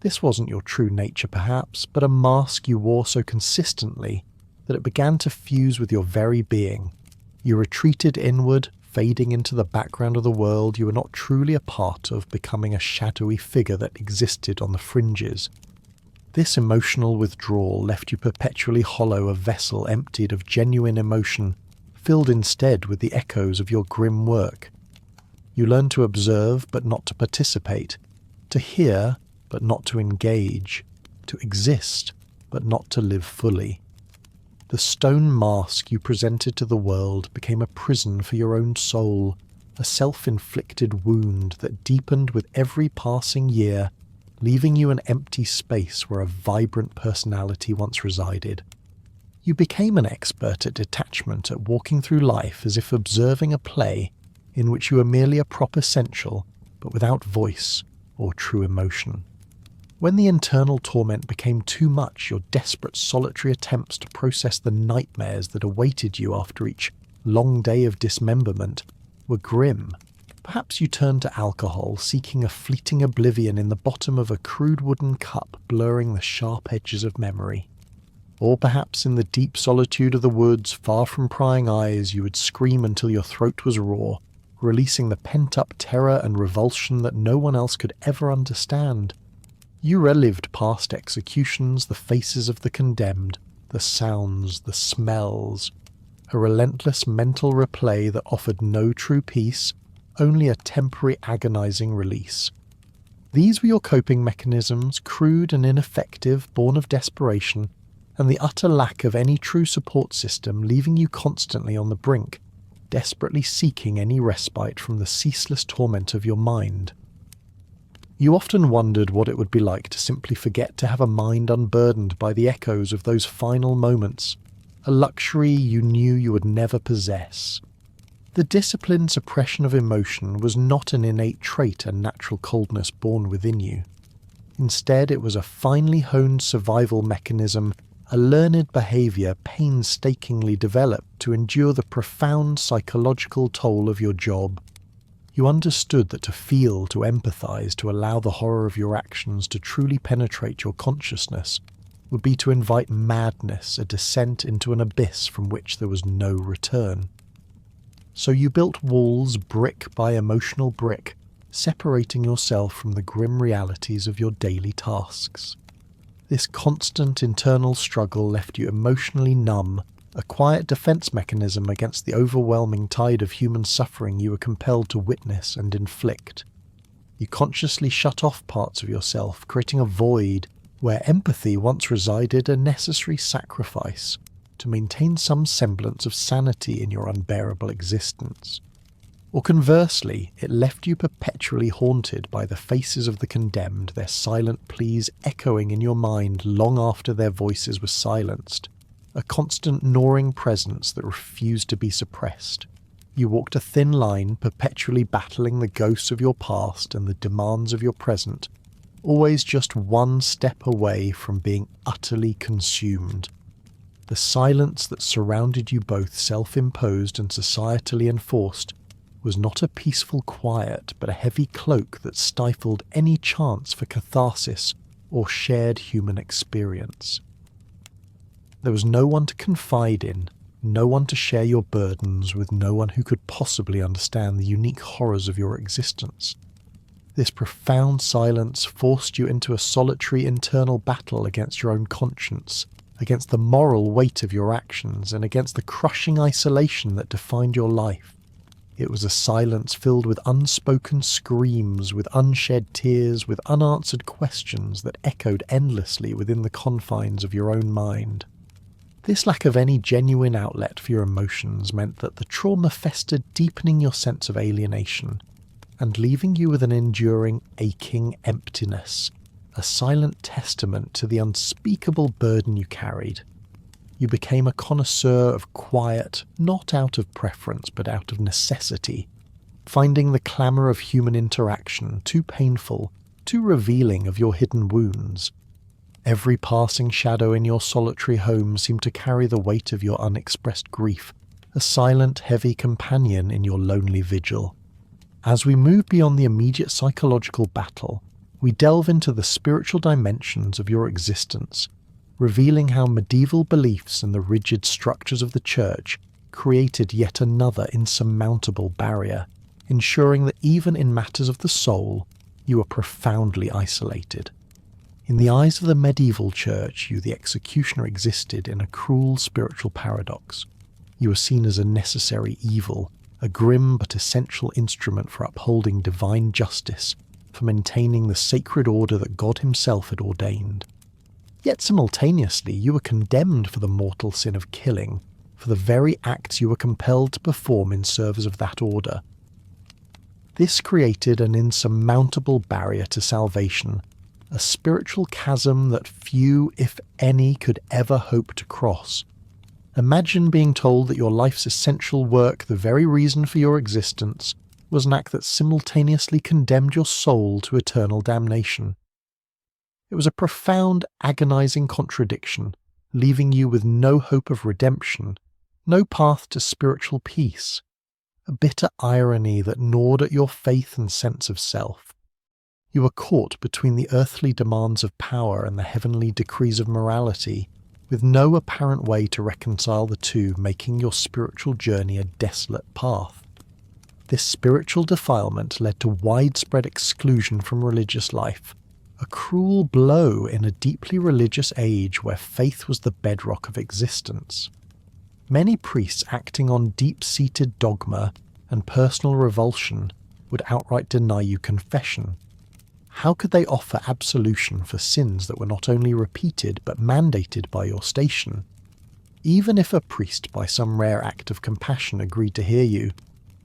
This wasn't your true nature perhaps, but a mask you wore so consistently that it began to fuse with your very being. You retreated inward, fading into the background of the world you were not truly a part of, becoming a shadowy figure that existed on the fringes. This emotional withdrawal left you perpetually hollow, a vessel emptied of genuine emotion, filled instead with the echoes of your grim work. You learned to observe but not to participate, to hear but not to engage, to exist but not to live fully. The stone mask you presented to the world became a prison for your own soul, a self-inflicted wound that deepened with every passing year, leaving you an empty space where a vibrant personality once resided. You became an expert at detachment, at walking through life as if observing a play in which you were merely a prop essential, but without voice or true emotion. When the internal torment became too much, your desperate solitary attempts to process the nightmares that awaited you after each long day of dismemberment were grim. Perhaps you turned to alcohol, seeking a fleeting oblivion in the bottom of a crude wooden cup blurring the sharp edges of memory. Or perhaps in the deep solitude of the woods, far from prying eyes, you would scream until your throat was raw, releasing the pent-up terror and revulsion that no one else could ever understand. You relived past executions, the faces of the condemned, the sounds, the smells, a relentless mental replay that offered no true peace, only a temporary agonizing release. These were your coping mechanisms, crude and ineffective, born of desperation, and the utter lack of any true support system, leaving you constantly on the brink, desperately seeking any respite from the ceaseless torment of your mind. You often wondered what it would be like to simply forget to have a mind unburdened by the echoes of those final moments, a luxury you knew you would never possess. The disciplined suppression of emotion was not an innate trait and natural coldness born within you. Instead, it was a finely honed survival mechanism, a learned behaviour painstakingly developed to endure the profound psychological toll of your job. You understood that to feel, to empathise, to allow the horror of your actions to truly penetrate your consciousness would be to invite madness, a descent into an abyss from which there was no return. So you built walls brick by emotional brick, separating yourself from the grim realities of your daily tasks. This constant internal struggle left you emotionally numb, a quiet defense mechanism against the overwhelming tide of human suffering you were compelled to witness and inflict. You consciously shut off parts of yourself, creating a void where empathy once resided, a necessary sacrifice to maintain some semblance of sanity in your unbearable existence. Or conversely, it left you perpetually haunted by the faces of the condemned, their silent pleas echoing in your mind long after their voices were silenced, a constant gnawing presence that refused to be suppressed. You walked a thin line, perpetually battling the ghosts of your past and the demands of your present, always just one step away from being utterly consumed. The silence that surrounded you, both self-imposed and societally enforced, was not a peaceful quiet, but a heavy cloak that stifled any chance for catharsis or shared human experience. There was no one to confide in, no one to share your burdens with, no one who could possibly understand the unique horrors of your existence. This profound silence forced you into a solitary internal battle against your own conscience, against the moral weight of your actions, and against the crushing isolation that defined your life. It was a silence filled with unspoken screams, with unshed tears, with unanswered questions that echoed endlessly within the confines of your own mind. This lack of any genuine outlet for your emotions meant that the trauma festered, deepening your sense of alienation and leaving you with an enduring, aching emptiness, a silent testament to the unspeakable burden you carried. You became a connoisseur of quiet, not out of preference but out of necessity, finding the clamour of human interaction too painful, too revealing of your hidden wounds. Every passing shadow in your solitary home seemed to carry the weight of your unexpressed grief, a silent, heavy companion in your lonely vigil. As we move beyond the immediate psychological battle, we delve into the spiritual dimensions of your existence, revealing how medieval beliefs and the rigid structures of the church created yet another insurmountable barrier, ensuring that even in matters of the soul, you are profoundly isolated. In the eyes of the medieval church, you, the executioner, existed in a cruel spiritual paradox. You were seen as a necessary evil, a grim but essential instrument for upholding divine justice, for maintaining the sacred order that God himself had ordained. Yet simultaneously, you were condemned for the mortal sin of killing, for the very acts you were compelled to perform in service of that order. This created an insurmountable barrier to salvation, a spiritual chasm that few, if any, could ever hope to cross. Imagine being told that your life's essential work, the very reason for your existence, was an act that simultaneously condemned your soul to eternal damnation. It was a profound, agonizing contradiction, leaving you with no hope of redemption, no path to spiritual peace, a bitter irony that gnawed at your faith and sense of self. You were caught between the earthly demands of power and the heavenly decrees of morality, with no apparent way to reconcile the two, making your spiritual journey a desolate path. This spiritual defilement led to widespread exclusion from religious life, a cruel blow in a deeply religious age where faith was the bedrock of existence. Many priests acting on deep-seated dogma and personal revulsion would outright deny you confession. How could they offer absolution for sins that were not only repeated but mandated by your station? Even if a priest, by some rare act of compassion, agreed to hear you,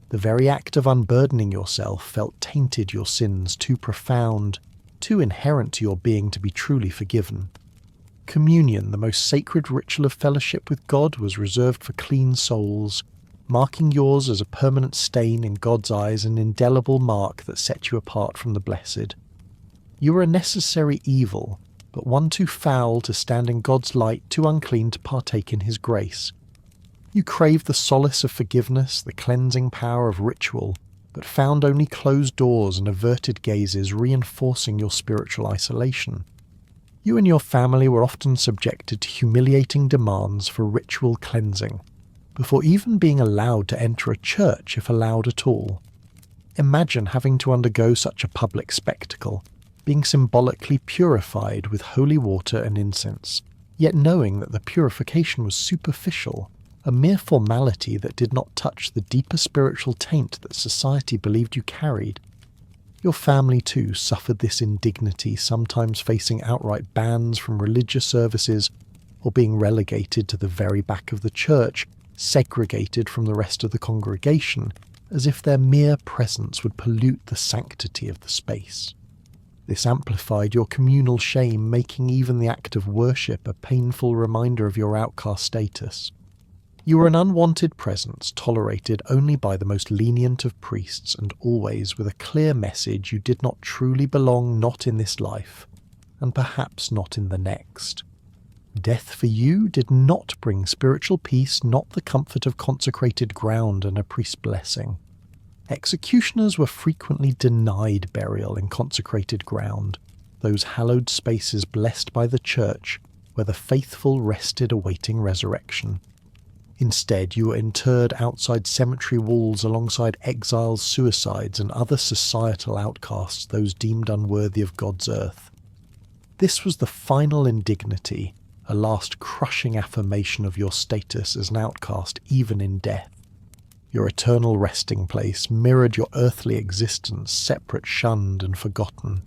the very act of unburdening yourself felt tainted your sins too profound, too inherent to your being to be truly forgiven. Communion, the most sacred ritual of fellowship with God, was reserved for clean souls, marking yours as a permanent stain in God's eyes, an indelible mark that set you apart from the blessed. You were a necessary evil, but one too foul to stand in God's light, too unclean to partake in his grace. You craved the solace of forgiveness, the cleansing power of ritual, but found only closed doors and averted gazes reinforcing your spiritual isolation. You and your family were often subjected to humiliating demands for ritual cleansing, before even being allowed to enter a church if allowed at all. Imagine having to undergo such a public spectacle, being symbolically purified with holy water and incense, yet knowing that the purification was superficial, a mere formality that did not touch the deeper spiritual taint that society believed you carried. Your family too suffered this indignity, sometimes facing outright bans from religious services, or being relegated to the very back of the church, segregated from the rest of the congregation, as if their mere presence would pollute the sanctity of the space. This amplified your communal shame, making even the act of worship a painful reminder of your outcast status. You were an unwanted presence, tolerated only by the most lenient of priests, and always with a clear message you did not truly belong, not in this life, and perhaps not in the next. Death for you did not bring spiritual peace, not the comfort of consecrated ground and a priest's blessing. Executioners were frequently denied burial in consecrated ground, those hallowed spaces blessed by the church where the faithful rested awaiting resurrection. Instead, you were interred outside cemetery walls alongside exiles, suicides, and other societal outcasts, those deemed unworthy of God's earth. This was the final indignity, a last crushing affirmation of your status as an outcast even in death. Your eternal resting place mirrored your earthly existence, separate, shunned, and forgotten.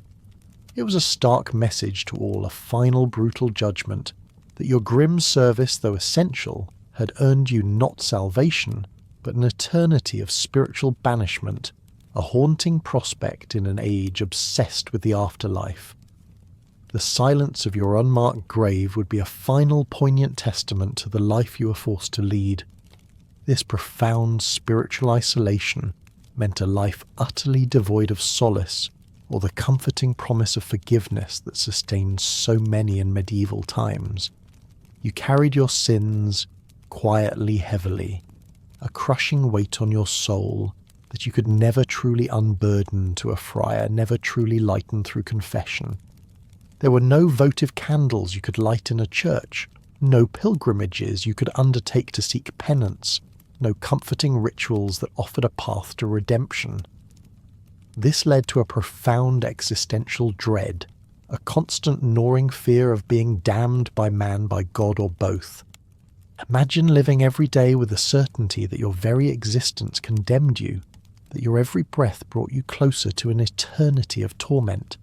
It was a stark message to all, a final brutal judgment, that your grim service, though essential, had earned you not salvation, but an eternity of spiritual banishment, a haunting prospect in an age obsessed with the afterlife. The silence of your unmarked grave would be a final poignant testament to the life you were forced to lead. This profound spiritual isolation meant a life utterly devoid of solace or the comforting promise of forgiveness that sustained so many in medieval times. You carried your sins quietly, heavily, a crushing weight on your soul that you could never truly unburden to a friar, never truly lighten through confession. There were no votive candles you could light in a church, no pilgrimages you could undertake to seek penance, no comforting rituals that offered a path to redemption. This led to a profound existential dread, a constant gnawing fear of being damned by man, by God, or both. Imagine living every day with the certainty that your very existence condemned you, that your every breath brought you closer to an eternity of torment.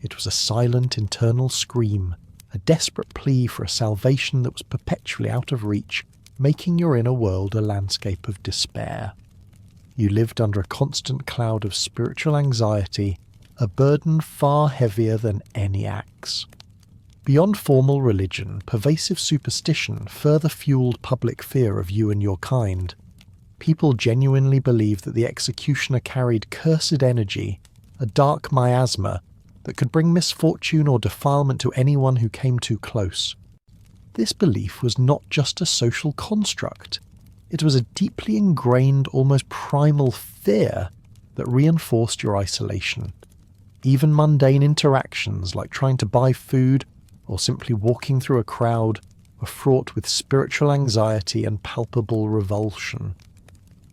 It was a silent internal scream, a desperate plea for a salvation that was perpetually out of reach, making your inner world a landscape of despair. You lived under a constant cloud of spiritual anxiety, a burden far heavier than any axe. Beyond formal religion, pervasive superstition further fueled public fear of you and your kind. People genuinely believed that the executioner carried cursed energy, a dark miasma that could bring misfortune or defilement to anyone who came too close. This belief was not just a social construct. It was a deeply ingrained, almost primal fear that reinforced your isolation. Even mundane interactions like trying to buy food or simply walking through a crowd were fraught with spiritual anxiety and palpable revulsion.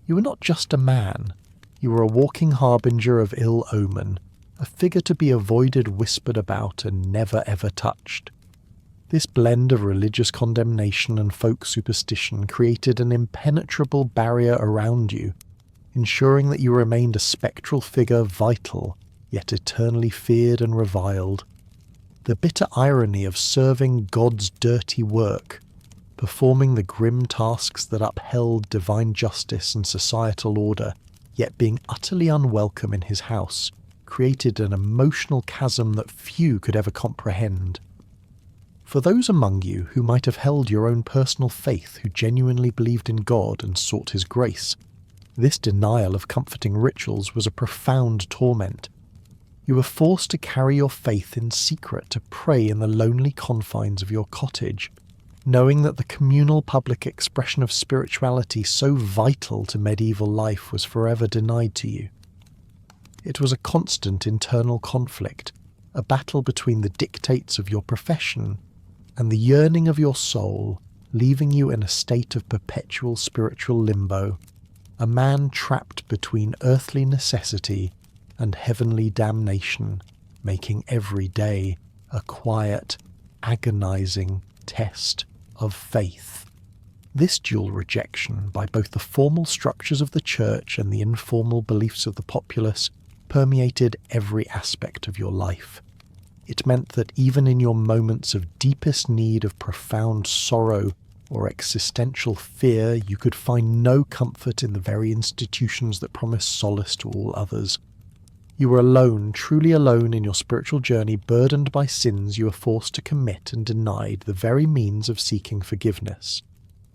You were not just a man. You were a walking harbinger of ill omen, a figure to be avoided, whispered about, and never ever touched. This blend of religious condemnation and folk superstition created an impenetrable barrier around you, ensuring that you remained a spectral figure, vital, yet eternally feared and reviled. The bitter irony of serving God's dirty work, performing the grim tasks that upheld divine justice and societal order, yet being utterly unwelcome in his house, created an emotional chasm that few could ever comprehend. For those among you who might have held your own personal faith, who genuinely believed in God and sought his grace, this denial of comforting rituals was a profound torment. You were forced to carry your faith in secret, to pray in the lonely confines of your cottage, knowing that the communal public expression of spirituality so vital to medieval life was forever denied to you. It was a constant internal conflict, a battle between the dictates of your profession and the yearning of your soul, leaving you in a state of perpetual spiritual limbo, a man trapped between earthly necessity and heavenly damnation, making every day a quiet, agonizing test of faith. This dual rejection by both the formal structures of the church and the informal beliefs of the populace permeated every aspect of your life. It meant that even in your moments of deepest need, of profound sorrow or existential fear, you could find no comfort in the very institutions that promise solace to all others. You were alone, truly alone in your spiritual journey, burdened by sins you were forced to commit and denied the very means of seeking forgiveness.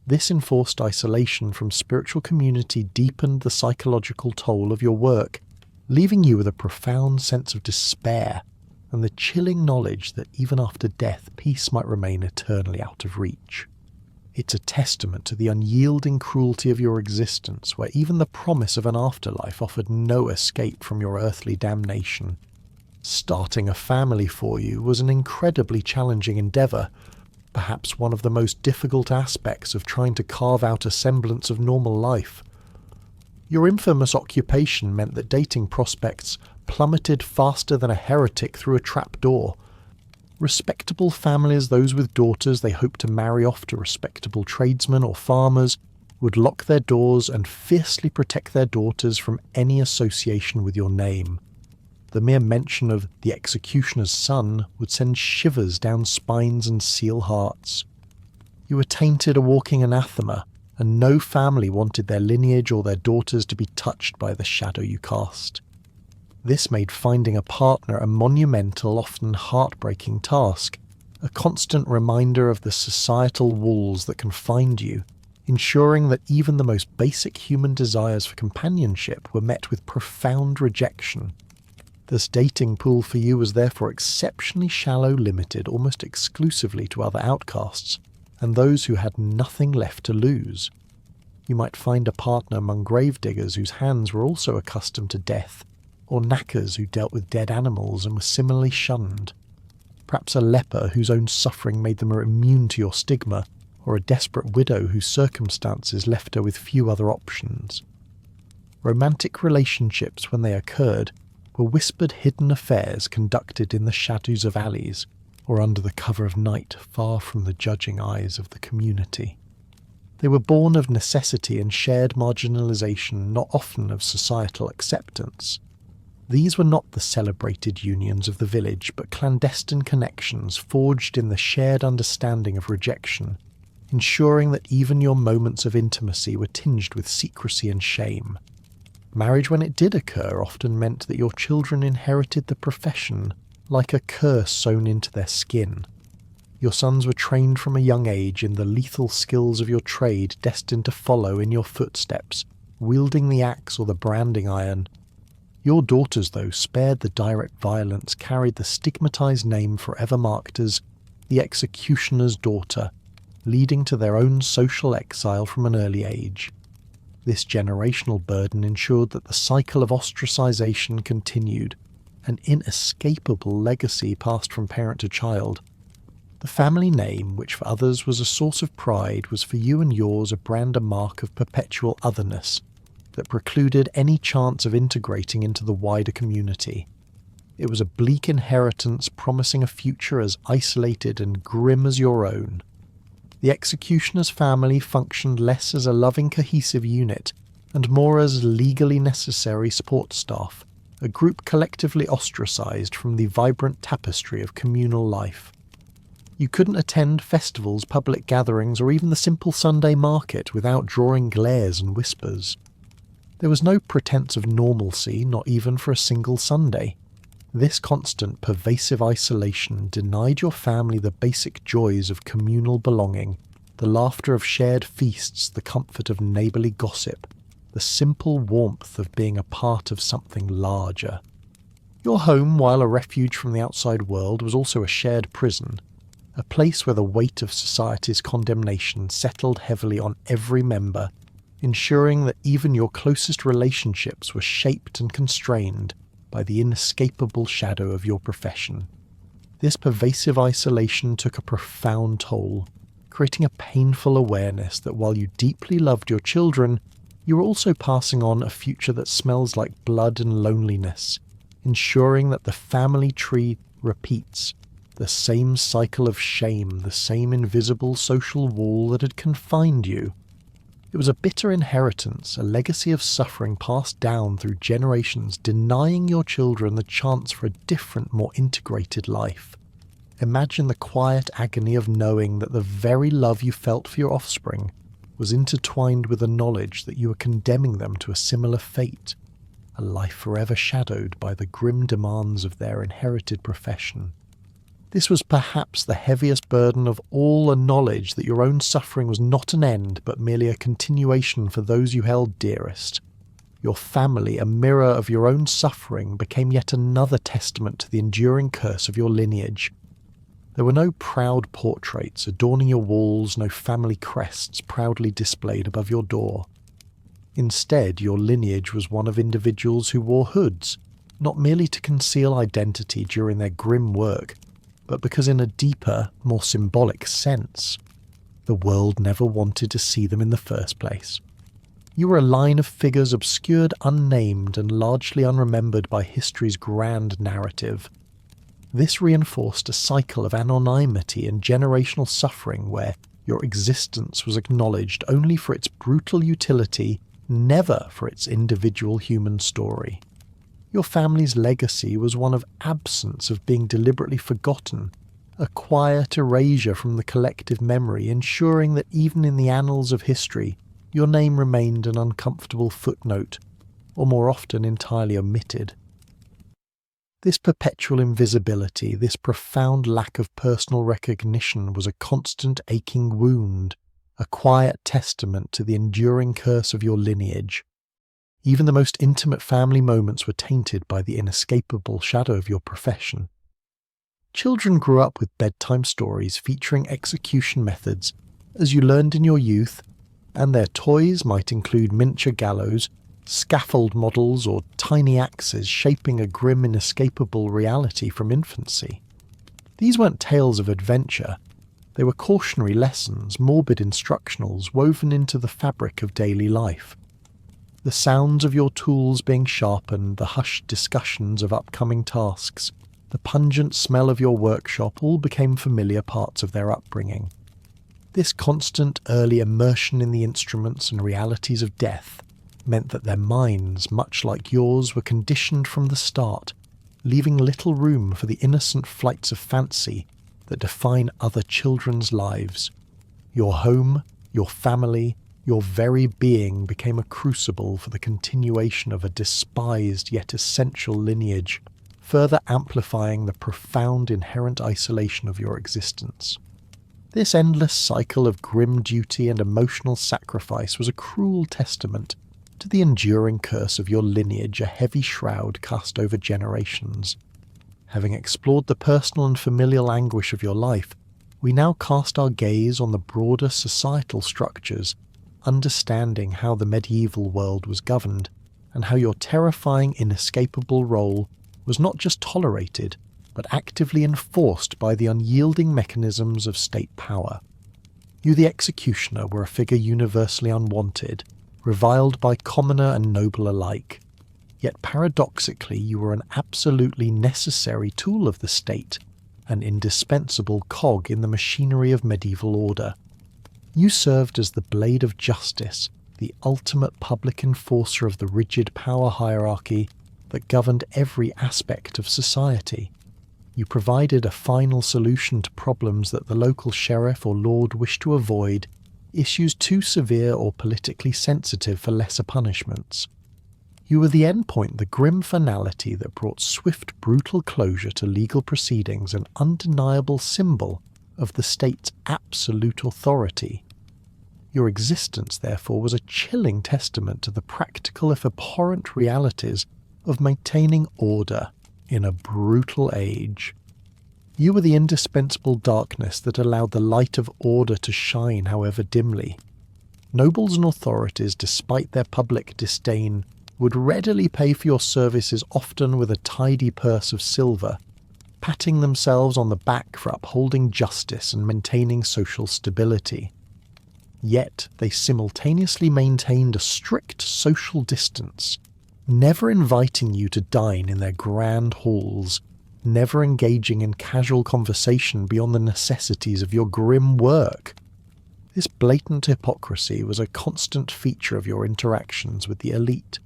This enforced isolation from spiritual community deepened the psychological toll of your work, leaving you with a profound sense of despair and the chilling knowledge that even after death, peace might remain eternally out of reach. It's a testament to the unyielding cruelty of your existence, where even the promise of an afterlife offered no escape from your earthly damnation. Starting a family for you was an incredibly challenging endeavour, perhaps one of the most difficult aspects of trying to carve out a semblance of normal life. Your infamous occupation meant that dating prospects plummeted faster than a heretic through a trapdoor. Respectable families, those with daughters they hoped to marry off to respectable tradesmen or farmers, would lock their doors and fiercely protect their daughters from any association with your name. The mere mention of the executioner's son would send shivers down spines and seal hearts. You were tainted a walking anathema, and no family wanted their lineage or their daughters to be touched by the shadow you cast. This made finding a partner a monumental, often heartbreaking task, a constant reminder of the societal walls that confined you, ensuring that even the most basic human desires for companionship were met with profound rejection. This dating pool for you was therefore exceptionally shallow, limited almost exclusively to other outcasts, and those who had nothing left to lose. You might find a partner among gravediggers whose hands were also accustomed to death, or knackers who dealt with dead animals and were similarly shunned. Perhaps a leper whose own suffering made them immune to your stigma, or a desperate widow whose circumstances left her with few other options. Romantic relationships, when they occurred, were whispered hidden affairs conducted in the shadows of alleys, or under the cover of night, far from the judging eyes of the community. They were born of necessity and shared marginalization, not often of societal acceptance. These were not the celebrated unions of the village, but clandestine connections forged in the shared understanding of rejection, ensuring that even your moments of intimacy were tinged with secrecy and shame. Marriage, when it did occur, often meant that your children inherited the profession, like a curse sewn into their skin. Your sons were trained from a young age in the lethal skills of your trade, destined to follow in your footsteps, wielding the axe or the branding iron. Your daughters, though, spared the direct violence, carried the stigmatized name forever marked as the executioner's daughter, leading to their own social exile from an early age. This generational burden ensured that the cycle of ostracization continued, an inescapable legacy passed from parent to child. The family name, which for others was a source of pride, was for you and yours a brand, a mark of perpetual otherness that precluded any chance of integrating into the wider community. It was a bleak inheritance promising a future as isolated and grim as your own. The executioner's family functioned less as a loving, cohesive unit and more as legally necessary support staff, a group collectively ostracized from the vibrant tapestry of communal life. You couldn't attend festivals, public gatherings, or even the simple Sunday market without drawing glares and whispers. There was no pretense of normalcy, not even for a single Sunday. This constant, pervasive isolation denied your family the basic joys of communal belonging, the laughter of shared feasts, the comfort of neighbourly gossip, the simple warmth of being a part of something larger. Your home, while a refuge from the outside world, was also a shared prison, a place where the weight of society's condemnation settled heavily on every member, ensuring that even your closest relationships were shaped and constrained by the inescapable shadow of your profession. This pervasive isolation took a profound toll, creating a painful awareness that while you deeply loved your children, you were also passing on a future that smells like blood and loneliness, ensuring that the family tree repeats the same cycle of shame, the same invisible social wall that had confined you. It was a bitter inheritance, a legacy of suffering passed down through generations, denying your children the chance for a different, more integrated life. Imagine the quiet agony of knowing that the very love you felt for your offspring was intertwined with the knowledge that you were condemning them to a similar fate, a life forever shadowed by the grim demands of their inherited profession. This was perhaps the heaviest burden of all, a knowledge that your own suffering was not an end but merely a continuation for those you held dearest. Your family, a mirror of your own suffering, became yet another testament to the enduring curse of your lineage. There were no proud portraits adorning your walls, no family crests proudly displayed above your door. Instead, your lineage was one of individuals who wore hoods, not merely to conceal identity during their grim work, but because in a deeper, more symbolic sense, the world never wanted to see them in the first place. You were a line of figures obscured, unnamed, and largely unremembered by history's grand narrative. This reinforced a cycle of anonymity and generational suffering where your existence was acknowledged only for its brutal utility, never for its individual human story. Your family's legacy was one of absence, of being deliberately forgotten, a quiet erasure from the collective memory, ensuring that even in the annals of history, your name remained an uncomfortable footnote, or more often entirely omitted. This perpetual invisibility, this profound lack of personal recognition was a constant aching wound, a quiet testament to the enduring curse of your lineage. Even the most intimate family moments were tainted by the inescapable shadow of your profession. Children grew up with bedtime stories featuring execution methods, as you learned in your youth, and their toys might include miniature gallows, scaffold models, or tiny axes shaping a grim, inescapable reality from infancy. These weren't tales of adventure. They were cautionary lessons, morbid instructionals woven into the fabric of daily life. The sounds of your tools being sharpened, the hushed discussions of upcoming tasks, the pungent smell of your workshop all became familiar parts of their upbringing. This constant early immersion in the instruments and realities of death meant that their minds, much like yours, were conditioned from the start, leaving little room for the innocent flights of fancy that define other children's lives. Your home, your family, your very being became a crucible for the continuation of a despised yet essential lineage, further amplifying the profound inherent isolation of your existence. This endless cycle of grim duty and emotional sacrifice was a cruel testament to the enduring curse of your lineage, a heavy shroud cast over generations. Having explored the personal and familial anguish of your life, we now cast our gaze on the broader societal structures, understanding how the medieval world was governed, and how your terrifying, inescapable role was not just tolerated, but actively enforced by the unyielding mechanisms of state power. You, the executioner, were a figure universally unwanted, reviled by commoner and noble alike. Yet paradoxically, you were an absolutely necessary tool of the state, an indispensable cog in the machinery of medieval order. You served as the blade of justice, the ultimate public enforcer of the rigid power hierarchy that governed every aspect of society. You provided a final solution to problems that the local sheriff or lord wished to avoid, issues too severe or politically sensitive for lesser punishments. You were the endpoint, the grim finality that brought swift, brutal closure to legal proceedings, an undeniable symbol of the state's absolute authority. Your existence, therefore, was a chilling testament to the practical, if abhorrent, realities of maintaining order in a brutal age. You were the indispensable darkness that allowed the light of order to shine, however dimly. Nobles and authorities, despite their public disdain, would readily pay for your services, often with a tidy purse of silver, patting themselves on the back for upholding justice and maintaining social stability. Yet they simultaneously maintained a strict social distance, never inviting you to dine in their grand halls, never engaging in casual conversation beyond the necessities of your grim work. This blatant hypocrisy was a constant feature of your interactions with the elite.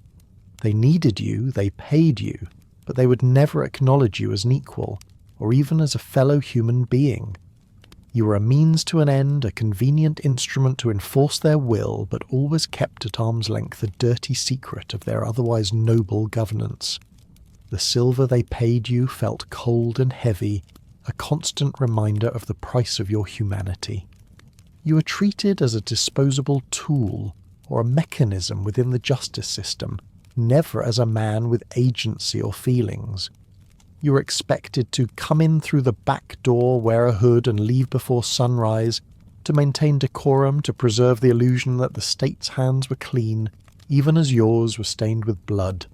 They needed you, they paid you, but they would never acknowledge you as an equal, or even as a fellow human being. You were a means to an end, a convenient instrument to enforce their will, but always kept at arm's length the dirty secret of their otherwise noble governance. The silver they paid you felt cold and heavy, a constant reminder of the price of your humanity. You were treated as a disposable tool or a mechanism within the justice system, never as a man with agency or feelings. You were expected to come in through the back door, wear a hood, and leave before sunrise, to maintain decorum, to preserve the illusion that the state's hands were clean, even as yours were stained with blood.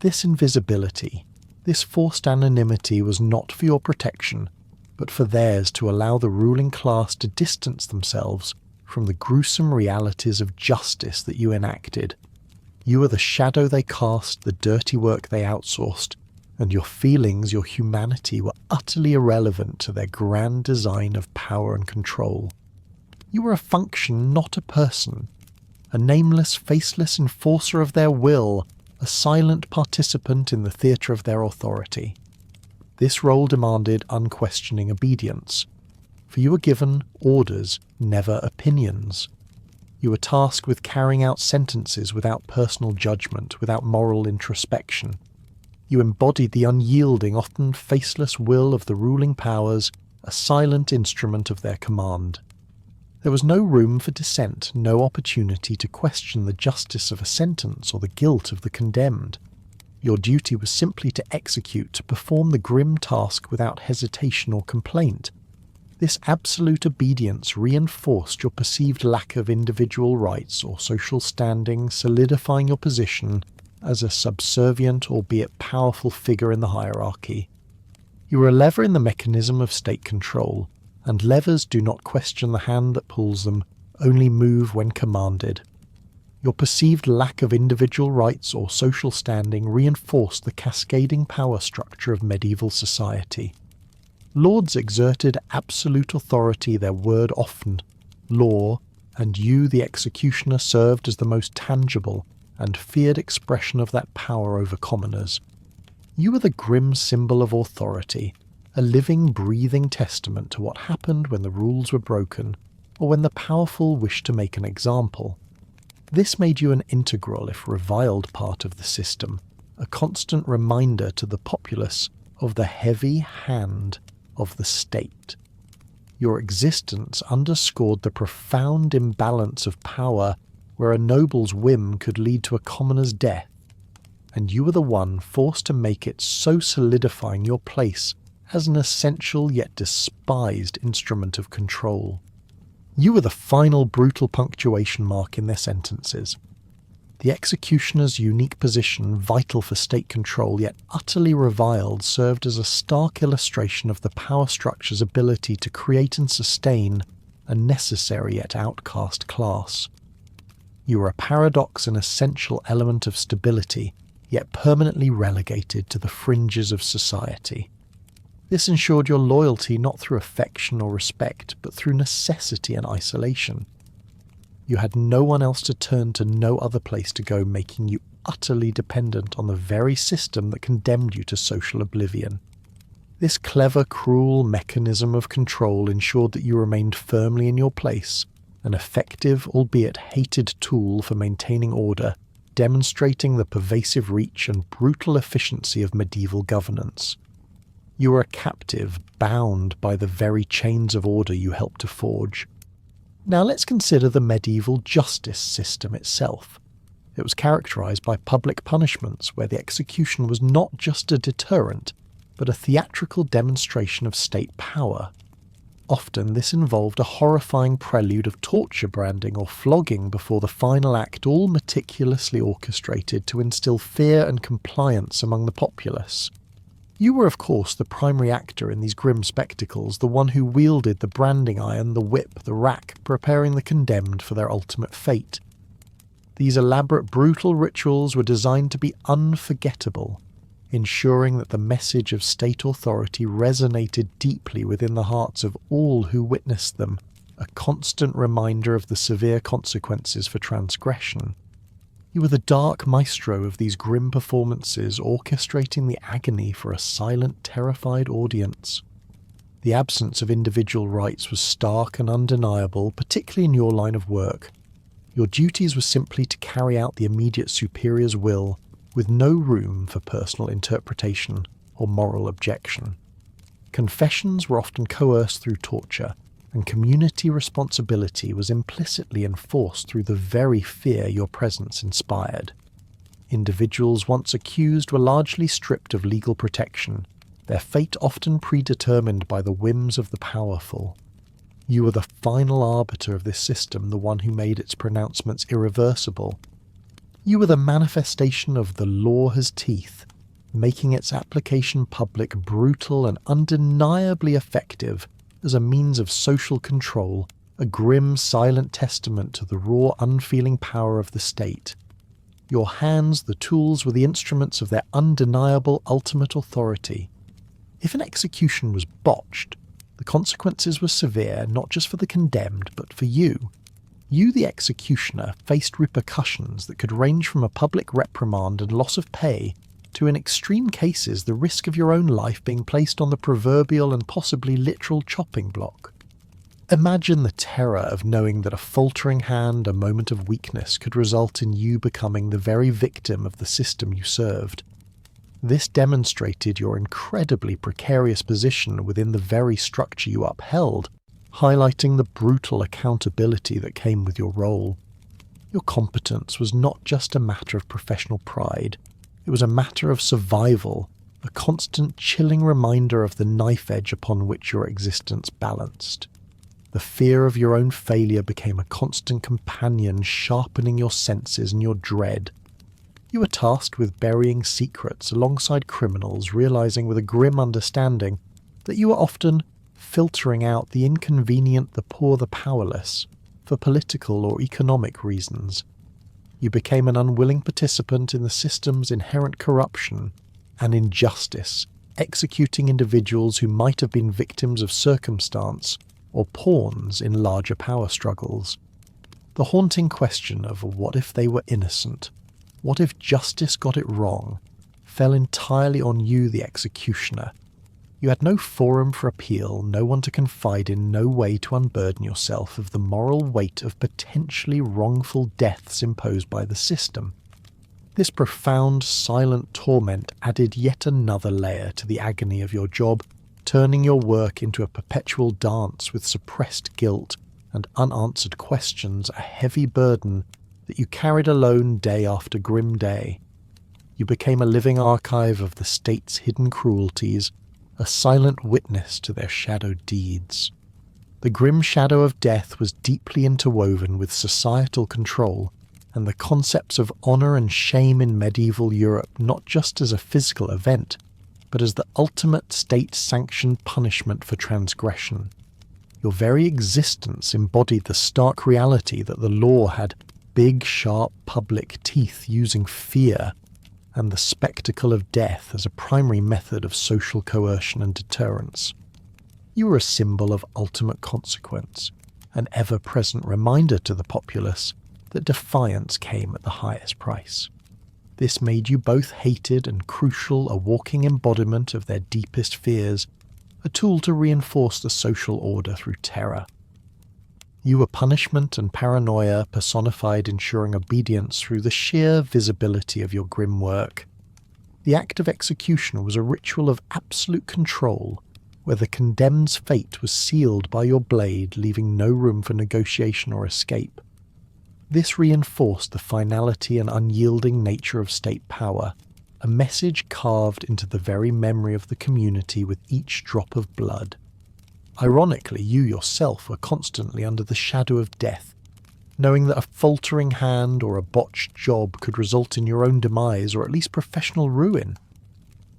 This invisibility, this forced anonymity was not for your protection, but for theirs to allow the ruling class to distance themselves from the gruesome realities of justice that you enacted. You were the shadow they cast, the dirty work they outsourced, and your feelings, your humanity, were utterly irrelevant to their grand design of power and control. You were a function, not a person, a nameless, faceless enforcer of their will, a silent participant in the theatre of their authority. This role demanded unquestioning obedience, for you were given orders, never opinions. You were tasked with carrying out sentences without personal judgment, without moral introspection. You embodied the unyielding, often faceless will of the ruling powers, a silent instrument of their command. There was no room for dissent, no opportunity to question the justice of a sentence or the guilt of the condemned. Your duty was simply to execute, to perform the grim task without hesitation or complaint. This absolute obedience reinforced your perceived lack of individual rights or social standing, solidifying your position as a subservient, albeit powerful figure in the hierarchy. You were a lever in the mechanism of state control, and levers do not question the hand that pulls them, only move when commanded. Your perceived lack of individual rights or social standing reinforced the cascading power structure of medieval society. Lords exerted absolute authority, their word often, law, and you, the executioner, served as the most tangible and feared expression of that power over commoners. You were the grim symbol of authority, a living, breathing testament to what happened when the rules were broken, or when the powerful wished to make an example. This made you an integral, if reviled, part of the system, a constant reminder to the populace of the heavy hand of the state. Your existence underscored the profound imbalance of power where a noble's whim could lead to a commoner's death, and you were the one forced to make it, so solidifying your place as an essential yet despised instrument of control. You were the final brutal punctuation mark in their sentences. The executioner's unique position, vital for state control yet utterly reviled, served as a stark illustration of the power structure's ability to create and sustain a necessary yet outcast class. You were a paradox, an essential element of stability, yet permanently relegated to the fringes of society. This ensured your loyalty not through affection or respect, but through necessity and isolation. You had no one else to turn to, no other place to go, making you utterly dependent on the very system that condemned you to social oblivion. This clever, cruel mechanism of control ensured that you remained firmly in your place, an effective, albeit hated tool for maintaining order, demonstrating the pervasive reach and brutal efficiency of medieval governance. You were a captive, bound by the very chains of order you helped to forge. Now let's consider the medieval justice system itself. It was characterized by public punishments, where the execution was not just a deterrent, but a theatrical demonstration of state power. Often this involved a horrifying prelude of torture, branding, or flogging before the final act, all meticulously orchestrated to instill fear and compliance among the populace. You were, of course, the primary actor in these grim spectacles, the one who wielded the branding iron, the whip, the rack, preparing the condemned for their ultimate fate. These elaborate, brutal rituals were designed to be unforgettable, ensuring that the message of state authority resonated deeply within the hearts of all who witnessed them, a constant reminder of the severe consequences for transgression. You were the dark maestro of these grim performances, orchestrating the agony for a silent, terrified audience. The absence of individual rights was stark and undeniable, particularly in your line of work. Your duties were simply to carry out the immediate superior's will, with no room for personal interpretation or moral objection. Confessions were often coerced through torture, and community responsibility was implicitly enforced through the very fear your presence inspired. Individuals once accused were largely stripped of legal protection, their fate often predetermined by the whims of the powerful. You were the final arbiter of this system, the one who made its pronouncements irreversible. You were the manifestation of the law has teeth, making its application public, brutal and undeniably effective as a means of social control, a grim, silent testament to the raw, unfeeling power of the state. Your hands, the tools, were the instruments of their undeniable ultimate authority. If an execution was botched, the consequences were severe not just for the condemned, but for you. You, the executioner, faced repercussions that could range from a public reprimand and loss of pay to, in extreme cases, the risk of your own life being placed on the proverbial and possibly literal chopping block. Imagine the terror of knowing that a faltering hand, a moment of weakness, could result in you becoming the very victim of the system you served. This demonstrated your incredibly precarious position within the very structure you upheld, highlighting the brutal accountability that came with your role. Your competence was not just a matter of professional pride. It was a matter of survival, a constant chilling reminder of the knife edge upon which your existence balanced. The fear of your own failure became a constant companion, sharpening your senses and your dread. You were tasked with burying secrets alongside criminals, realizing with a grim understanding that you were often filtering out the inconvenient, the poor, the powerless, for political or economic reasons. You became an unwilling participant in the system's inherent corruption and injustice, executing individuals who might have been victims of circumstance or pawns in larger power struggles. The haunting question of what if they were innocent, what if justice got it wrong, fell entirely on you, the executioner. You had no forum for appeal, no one to confide in, no way to unburden yourself of the moral weight of potentially wrongful deaths imposed by the system. This profound, silent torment added yet another layer to the agony of your job, turning your work into a perpetual dance with suppressed guilt and unanswered questions, a heavy burden that you carried alone day after grim day. You became a living archive of the state's hidden cruelties, a silent witness to their shadowed deeds. The grim shadow of death was deeply interwoven with societal control and the concepts of honour and shame in medieval Europe, not just as a physical event, but as the ultimate state-sanctioned punishment for transgression. Your very existence embodied the stark reality that the law had big, sharp public teeth using fear and the spectacle of death as a primary method of social coercion and deterrence. You were a symbol of ultimate consequence, an ever-present reminder to the populace that defiance came at the highest price. This made you both hated and crucial, a walking embodiment of their deepest fears, a tool to reinforce the social order through terror. You were punishment and paranoia personified, ensuring obedience through the sheer visibility of your grim work. The act of execution was a ritual of absolute control, where the condemned's fate was sealed by your blade, leaving no room for negotiation or escape. This reinforced the finality and unyielding nature of state power, a message carved into the very memory of the community with each drop of blood. Ironically, you yourself were constantly under the shadow of death, knowing that a faltering hand or a botched job could result in your own demise or at least professional ruin.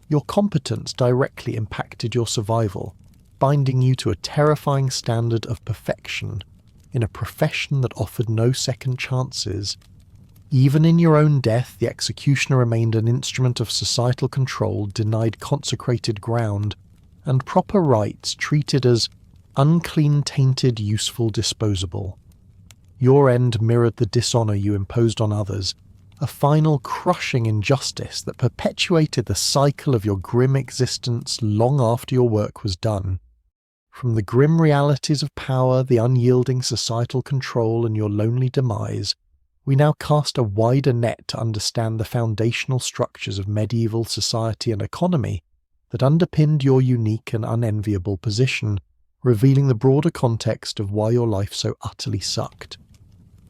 Your competence directly impacted your survival, binding you to a terrifying standard of perfection in a profession that offered no second chances. Even in your own death, the executioner remained an instrument of societal control, denied consecrated ground, and proper rights treated as Unclean, tainted, useful, disposable. Your end mirrored the dishonour you imposed on others, a final crushing injustice that perpetuated the cycle of your grim existence long after your work was done. From the grim realities of power, the unyielding societal control, and your lonely demise, we now cast a wider net to understand the foundational structures of medieval society and economy that underpinned your unique and unenviable position, revealing the broader context of why your life so utterly sucked.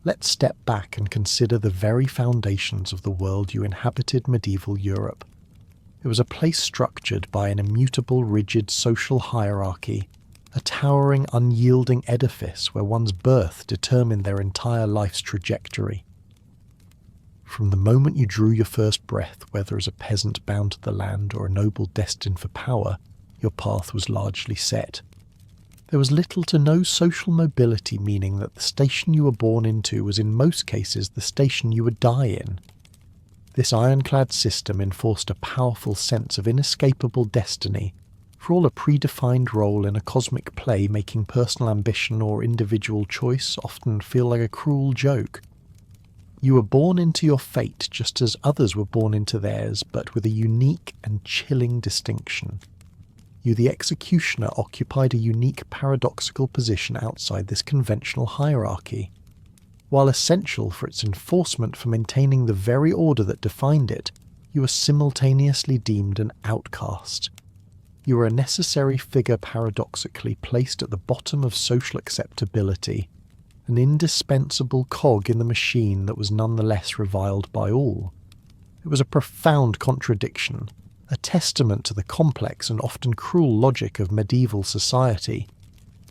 Let's step back and consider the very foundations of the world you inhabited medieval Europe. It was a place structured by an immutable, rigid social hierarchy, a towering, unyielding edifice where one's birth determined their entire life's trajectory. From the moment you drew your first breath, whether as a peasant bound to the land or a noble destined for power, your path was largely set. There was little to no social mobility, meaning that the station you were born into was in most cases the station you would die in. This ironclad system enforced a powerful sense of inescapable destiny, for all a predefined role in a cosmic play, making personal ambition or individual choice often feel like a cruel joke. You were born into your fate just as others were born into theirs, but with a unique and chilling distinction. You, the executioner, occupied a unique paradoxical position outside this conventional hierarchy. While essential for its enforcement for maintaining the very order that defined it, you were simultaneously deemed an outcast. You were a necessary figure paradoxically placed at the bottom of social acceptability, an indispensable cog in the machine that was nonetheless reviled by all. It was a profound contradiction, a testament to the complex and often cruel logic of medieval society.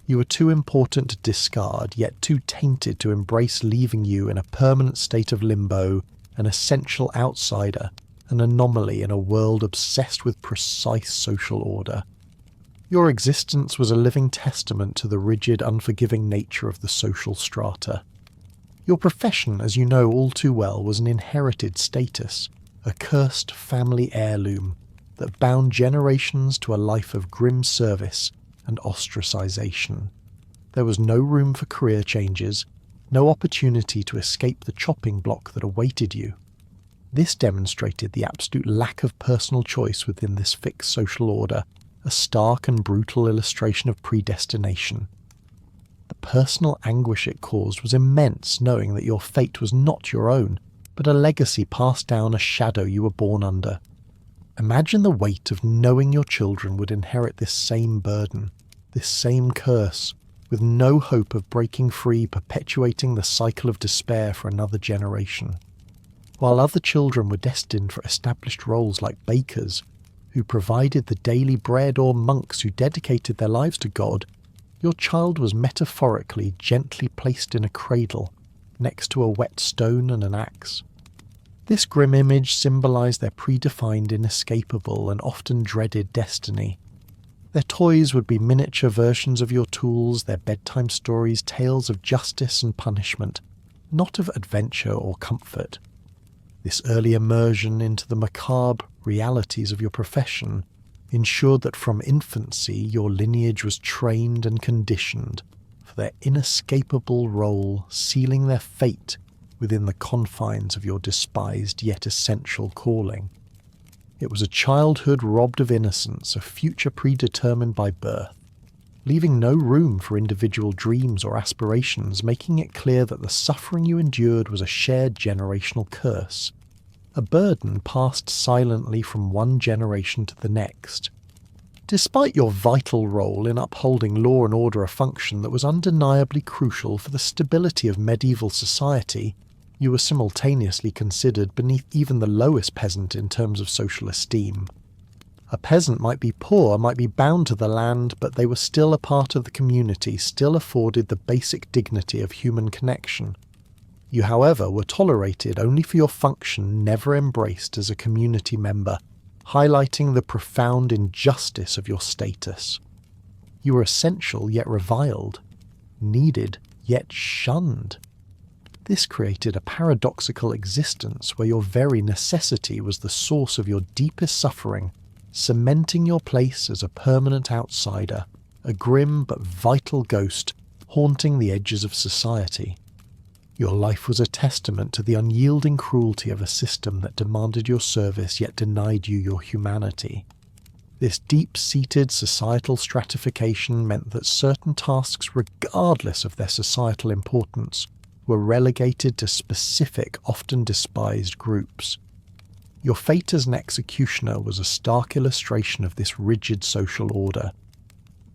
You were too important to discard, yet too tainted to embrace, leaving you in a permanent state of limbo, an essential outsider, an anomaly in a world obsessed with precise social order. Your existence was a living testament to the rigid, unforgiving nature of the social strata. Your profession, as you know all too well, was an inherited status, a cursed family heirloom that bound generations to a life of grim service and ostracization. There was no room for career changes, no opportunity to escape the chopping block that awaited you. This demonstrated the absolute lack of personal choice within this fixed social order, a stark and brutal illustration of predestination. The personal anguish it caused was immense, knowing that your fate was not your own, but a legacy passed down, a shadow you were born under. Imagine the weight of knowing your children would inherit this same burden, this same curse, with no hope of breaking free, perpetuating the cycle of despair for another generation. While other children were destined for established roles like bakers, who provided the daily bread, or monks who dedicated their lives to God, your child was metaphorically gently placed in a cradle, next to a wet stone and an axe. This grim image symbolized their predefined, inescapable, and often dreaded destiny. Their toys would be miniature versions of your tools, their bedtime stories tales of justice and punishment, not of adventure or comfort. This early immersion into the macabre realities of your profession ensured that from infancy your lineage was trained and conditioned for their inescapable role, sealing their fate within the confines of your despised yet essential calling. It was a childhood robbed of innocence, a future predetermined by birth, leaving no room for individual dreams or aspirations, making it clear that the suffering you endured was a shared generational curse, a burden passed silently from one generation to the next. Despite your vital role in upholding law and order, a function that was undeniably crucial for the stability of medieval society, you were simultaneously considered beneath even the lowest peasant in terms of social esteem. A peasant might be poor, might be bound to the land, but they were still a part of the community, still afforded the basic dignity of human connection. You, however, were tolerated only for your function, never embraced as a community member, highlighting the profound injustice of your status. You were essential yet reviled, needed yet shunned. This created a paradoxical existence where your very necessity was the source of your deepest suffering, cementing your place as a permanent outsider. a grim but vital ghost haunting the edges of society. Your life was a testament to the unyielding cruelty of a system that demanded your service yet denied you your humanity. This deep-seated societal stratification meant that certain tasks, regardless of their societal importance, were relegated to specific, often despised groups. Your fate as an executioner was a stark illustration of this rigid social order.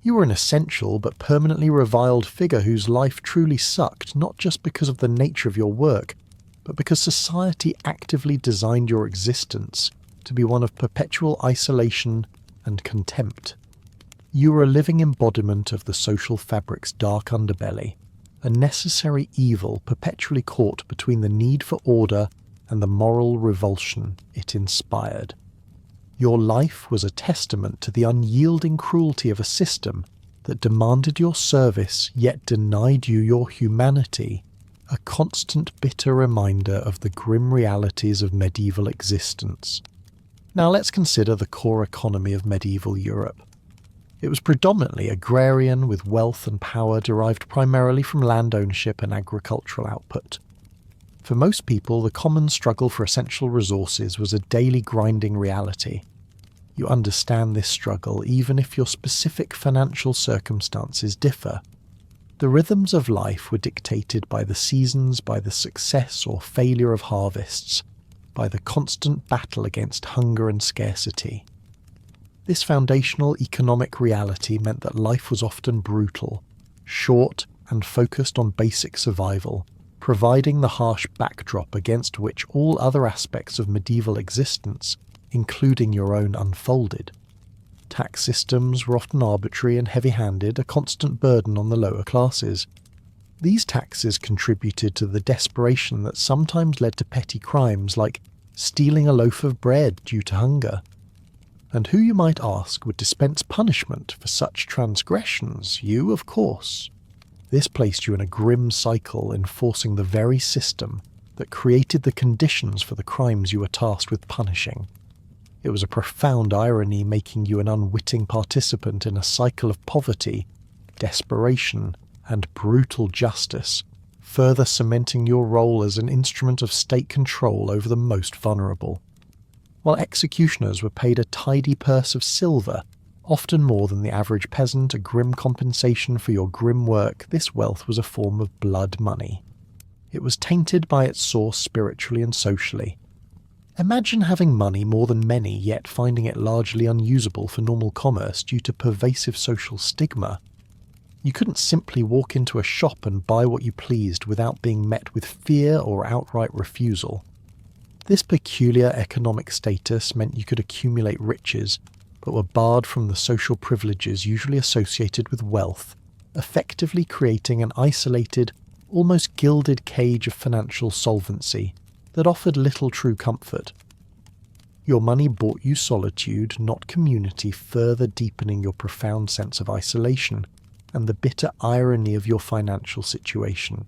You were an essential but permanently reviled figure whose life truly sucked, not just because of the nature of your work, but because society actively designed your existence to be one of perpetual isolation and contempt. You were a living embodiment of the social fabric's dark underbelly, a necessary evil perpetually caught between the need for order and the moral revulsion it inspired. Your life was a testament to the unyielding cruelty of a system that demanded your service yet denied you your humanity, a constant bitter reminder of the grim realities of medieval existence. Now let's consider the core economy of medieval Europe. It was predominantly agrarian, with wealth and power derived primarily from land ownership and agricultural output. For most people, the common struggle for essential resources was a daily grinding reality. You understand this struggle even if your specific financial circumstances differ. The rhythms of life were dictated by the seasons, by the success or failure of harvests, by the constant battle against hunger and scarcity. This foundational economic reality meant that life was often brutal, short and focused on basic survival, providing the harsh backdrop against which all other aspects of medieval existence, including your own, unfolded. Tax systems were often arbitrary and heavy-handed, a constant burden on the lower classes. These taxes contributed to the desperation that sometimes led to petty crimes like stealing a loaf of bread due to hunger. And who, you might ask, would dispense punishment for such transgressions? You, of course. This placed you in a grim cycle, enforcing the very system that created the conditions for the crimes you were tasked with punishing. It was a profound irony, making you an unwitting participant in a cycle of poverty, desperation, and brutal justice, further cementing your role as an instrument of state control over the most vulnerable. While executioners were paid a tidy purse of silver, often more than the average peasant, a grim compensation for your grim work, this wealth was a form of blood money. It was tainted by its source spiritually and socially. Imagine having money more than many, yet finding it largely unusable for normal commerce due to pervasive social stigma. You couldn't simply walk into a shop and buy what you pleased without being met with fear or outright refusal. This peculiar economic status meant you could accumulate riches, but were barred from the social privileges usually associated with wealth, effectively creating an isolated, almost gilded cage of financial solvency that offered little true comfort. Your money bought you solitude, not community, further deepening your profound sense of isolation and the bitter irony of your financial situation.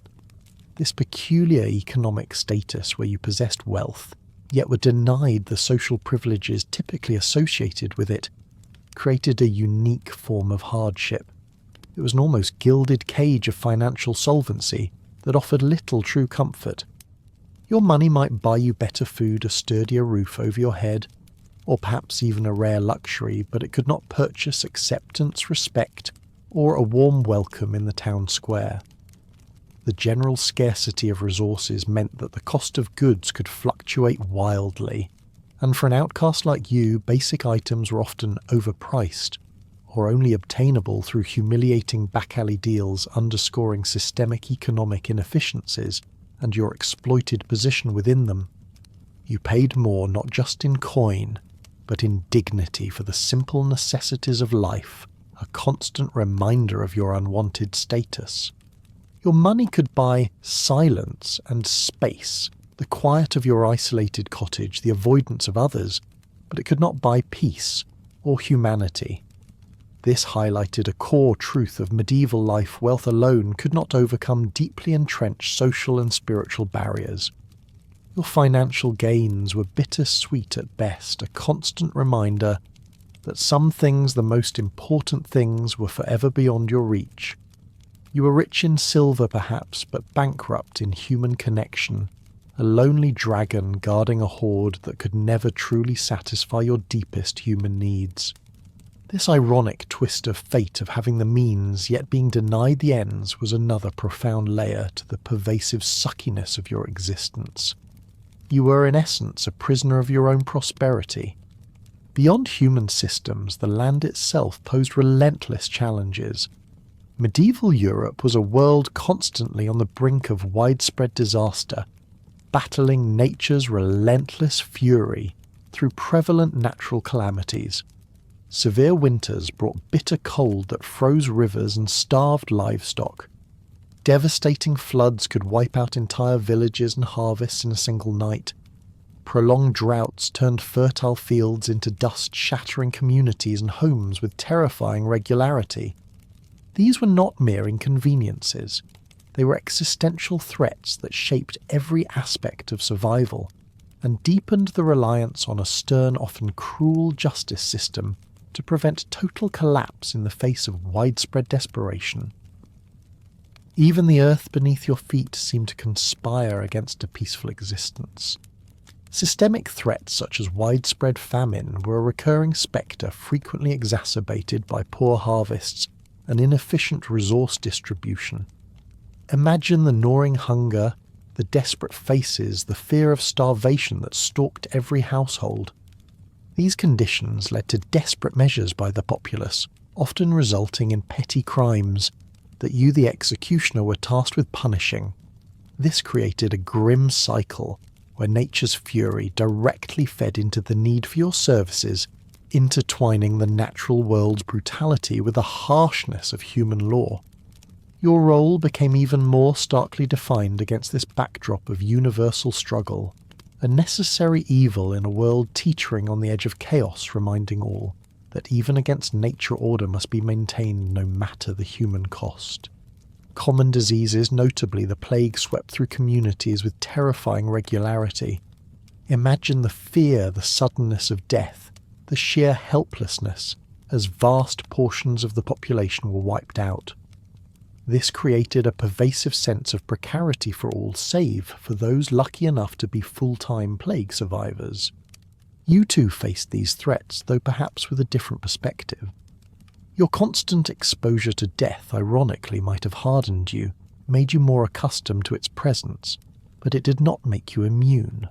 This peculiar economic status where you possessed wealth, yet were denied the social privileges typically associated with it, created a unique form of hardship. It was an almost gilded cage of financial solvency that offered little true comfort. Your money might buy you better food, a sturdier roof over your head, or perhaps even a rare luxury, but it could not purchase acceptance, respect, or a warm welcome in the town square. The general scarcity of resources meant that the cost of goods could fluctuate wildly, and for an outcast like you, basic items were often overpriced, or only obtainable through humiliating back-alley deals underscoring systemic economic inefficiencies and your exploited position within them. You paid more not just in coin, but in dignity for the simple necessities of life, a constant reminder of your unwanted status. Your money could buy silence and space, the quiet of your isolated cottage, the avoidance of others, but it could not buy peace or humanity. This highlighted a core truth of medieval life: wealth alone could not overcome deeply entrenched social and spiritual barriers. Your financial gains were bittersweet at best, a constant reminder that some things, the most important things, were forever beyond your reach. You were rich in silver perhaps, but bankrupt in human connection, a lonely dragon guarding a hoard that could never truly satisfy your deepest human needs. This ironic twist of fate of having the means yet being denied the ends was another profound layer to the pervasive suckiness of your existence. You were in essence a prisoner of your own prosperity. Beyond human systems, the land itself posed relentless challenges. Medieval Europe was a world constantly on the brink of widespread disaster, battling nature's relentless fury through prevalent natural calamities. Severe winters brought bitter cold that froze rivers and starved livestock. Devastating floods could wipe out entire villages and harvests in a single night. Prolonged droughts turned fertile fields into dust-shattering communities and homes with terrifying regularity. These were not mere inconveniences. They were existential threats that shaped every aspect of survival and deepened the reliance on a stern, often cruel justice system to prevent total collapse in the face of widespread desperation. Even the earth beneath your feet seemed to conspire against a peaceful existence. Systemic threats such as widespread famine were a recurring spectre frequently exacerbated by poor harvests and inefficient resource distribution. Imagine the gnawing hunger, the desperate faces, the fear of starvation that stalked every household. These conditions led to desperate measures by the populace, often resulting in petty crimes that you, the executioner, were tasked with punishing. This created a grim cycle where nature's fury directly fed into the need for your services, intertwining the natural world's brutality with the harshness of human law. Your role became even more starkly defined against this backdrop of universal struggle, a necessary evil in a world teetering on the edge of chaos, reminding all that even against nature order must be maintained no matter the human cost. Common diseases, notably the plague, swept through communities with terrifying regularity. Imagine the fear, the suddenness of death, the sheer helplessness, as vast portions of the population were wiped out. This created a pervasive sense of precarity for all save for those lucky enough to be full-time plague survivors. You too faced these threats, though perhaps with a different perspective. Your constant exposure to death ironically might have hardened you, made you more accustomed to its presence, but it did not make you immune.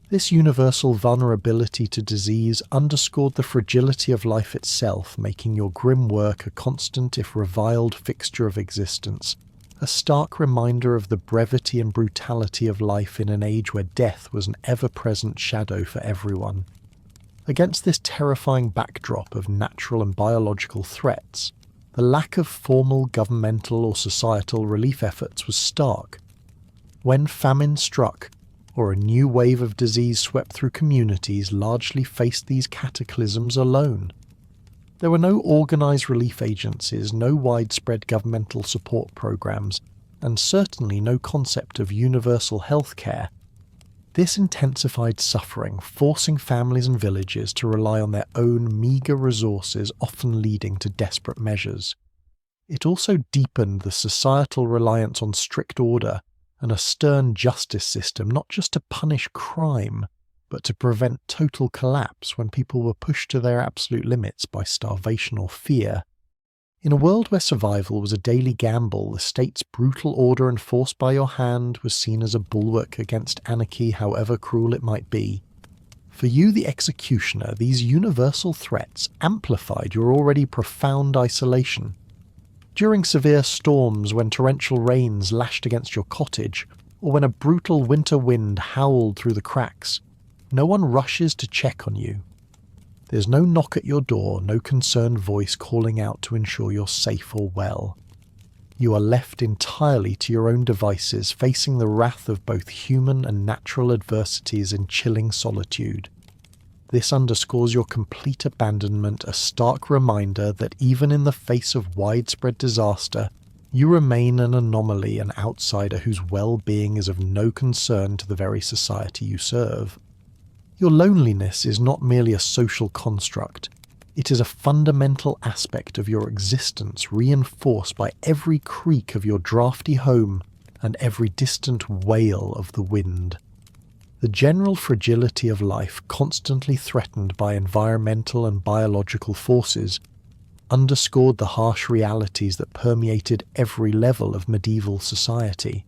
This universal vulnerability to disease underscored the fragility of life itself, making your grim work a constant if reviled fixture of existence, a stark reminder of the brevity and brutality of life in an age where death was an ever-present shadow for everyone. Against this terrifying backdrop of natural and biological threats, the lack of formal governmental or societal relief efforts was stark. When famine struck, or a new wave of disease swept through communities, largely faced these cataclysms alone. There were no organised relief agencies, no widespread governmental support programs, and certainly no concept of universal health care. This intensified suffering, forcing families and villages to rely on their own meagre resources, often leading to desperate measures. It also deepened the societal reliance on strict order and a stern justice system, not just to punish crime, but to prevent total collapse when people were pushed to their absolute limits by starvation or fear. In a world where survival was a daily gamble, the state's brutal order enforced by your hand was seen as a bulwark against anarchy, however cruel it might be. For you, the executioner, these universal threats amplified your already profound isolation. During severe storms, when torrential rains lashed against your cottage, or when a brutal winter wind howled through the cracks, no one rushes to check on you. There's no knock at your door, no concerned voice calling out to ensure you're safe or well. You are left entirely to your own devices, facing the wrath of both human and natural adversities in chilling solitude. This underscores your complete abandonment, a stark reminder that even in the face of widespread disaster, you remain an anomaly, an outsider whose well-being is of no concern to the very society you serve. Your loneliness is not merely a social construct, It is a fundamental aspect of your existence, reinforced by every creak of your drafty home and every distant wail of the wind. The general fragility of life, constantly threatened by environmental and biological forces, underscored the harsh realities that permeated every level of medieval society.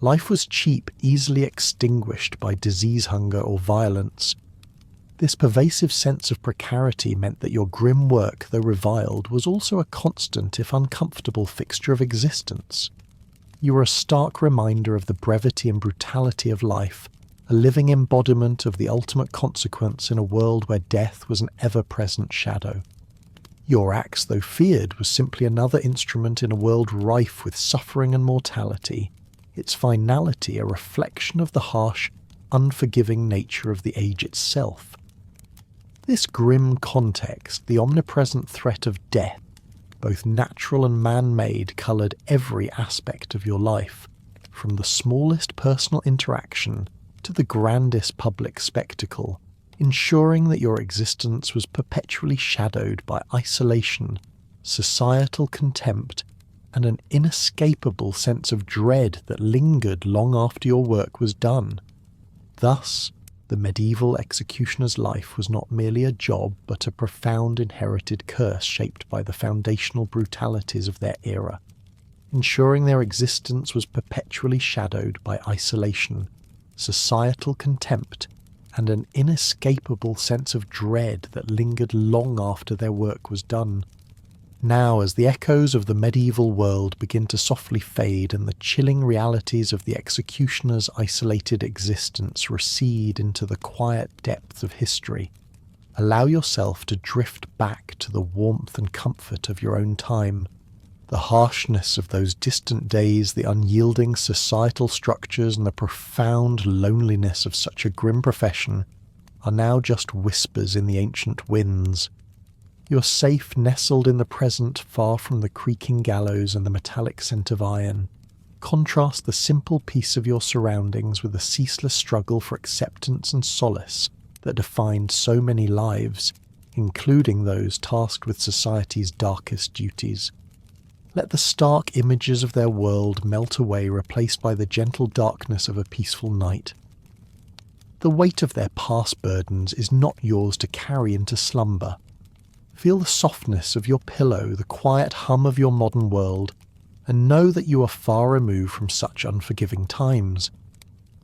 Life was cheap, easily extinguished by disease, hunger, or violence. This pervasive sense of precarity meant that your grim work, though reviled, was also a constant, if uncomfortable, fixture of existence. You were a stark reminder of the brevity and brutality of life, a living embodiment of the ultimate consequence in a world where death was an ever-present shadow. Your axe, though feared, was simply another instrument in a world rife with suffering and mortality, its finality a reflection of the harsh, unforgiving nature of the age itself. This grim context, the omnipresent threat of death, both natural and man-made, coloured every aspect of your life, from the smallest personal interaction to the grandest public spectacle, ensuring that your existence was perpetually shadowed by isolation, societal contempt, and an inescapable sense of dread that lingered long after your work was done. Thus, the medieval executioner's life was not merely a job, but a profound inherited curse shaped by the foundational brutalities of their era, ensuring their existence was perpetually shadowed by isolation, societal contempt, and an inescapable sense of dread that lingered long after their work was done. Now, as the echoes of the medieval world begin to softly fade and the chilling realities of the executioner's isolated existence recede into the quiet depths of history, allow yourself to drift back to the warmth and comfort of your own time. The harshness of those distant days, the unyielding societal structures, and the profound loneliness of such a grim profession are now just whispers in the ancient winds. You're safe, nestled in the present, far from the creaking gallows and the metallic scent of iron. Contrast the simple peace of your surroundings with the ceaseless struggle for acceptance and solace that defined so many lives, including those tasked with society's darkest duties. Let the stark images of their world melt away, replaced by the gentle darkness of a peaceful night. The weight of their past burdens is not yours to carry into slumber. Feel the softness of your pillow, the quiet hum of your modern world, and know that you are far removed from such unforgiving times.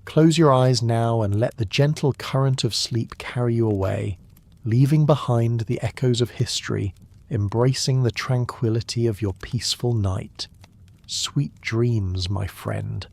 Close your eyes now and let the gentle current of sleep carry you away, leaving behind the echoes of history, embracing the tranquility of your peaceful night. Sweet dreams, my friend.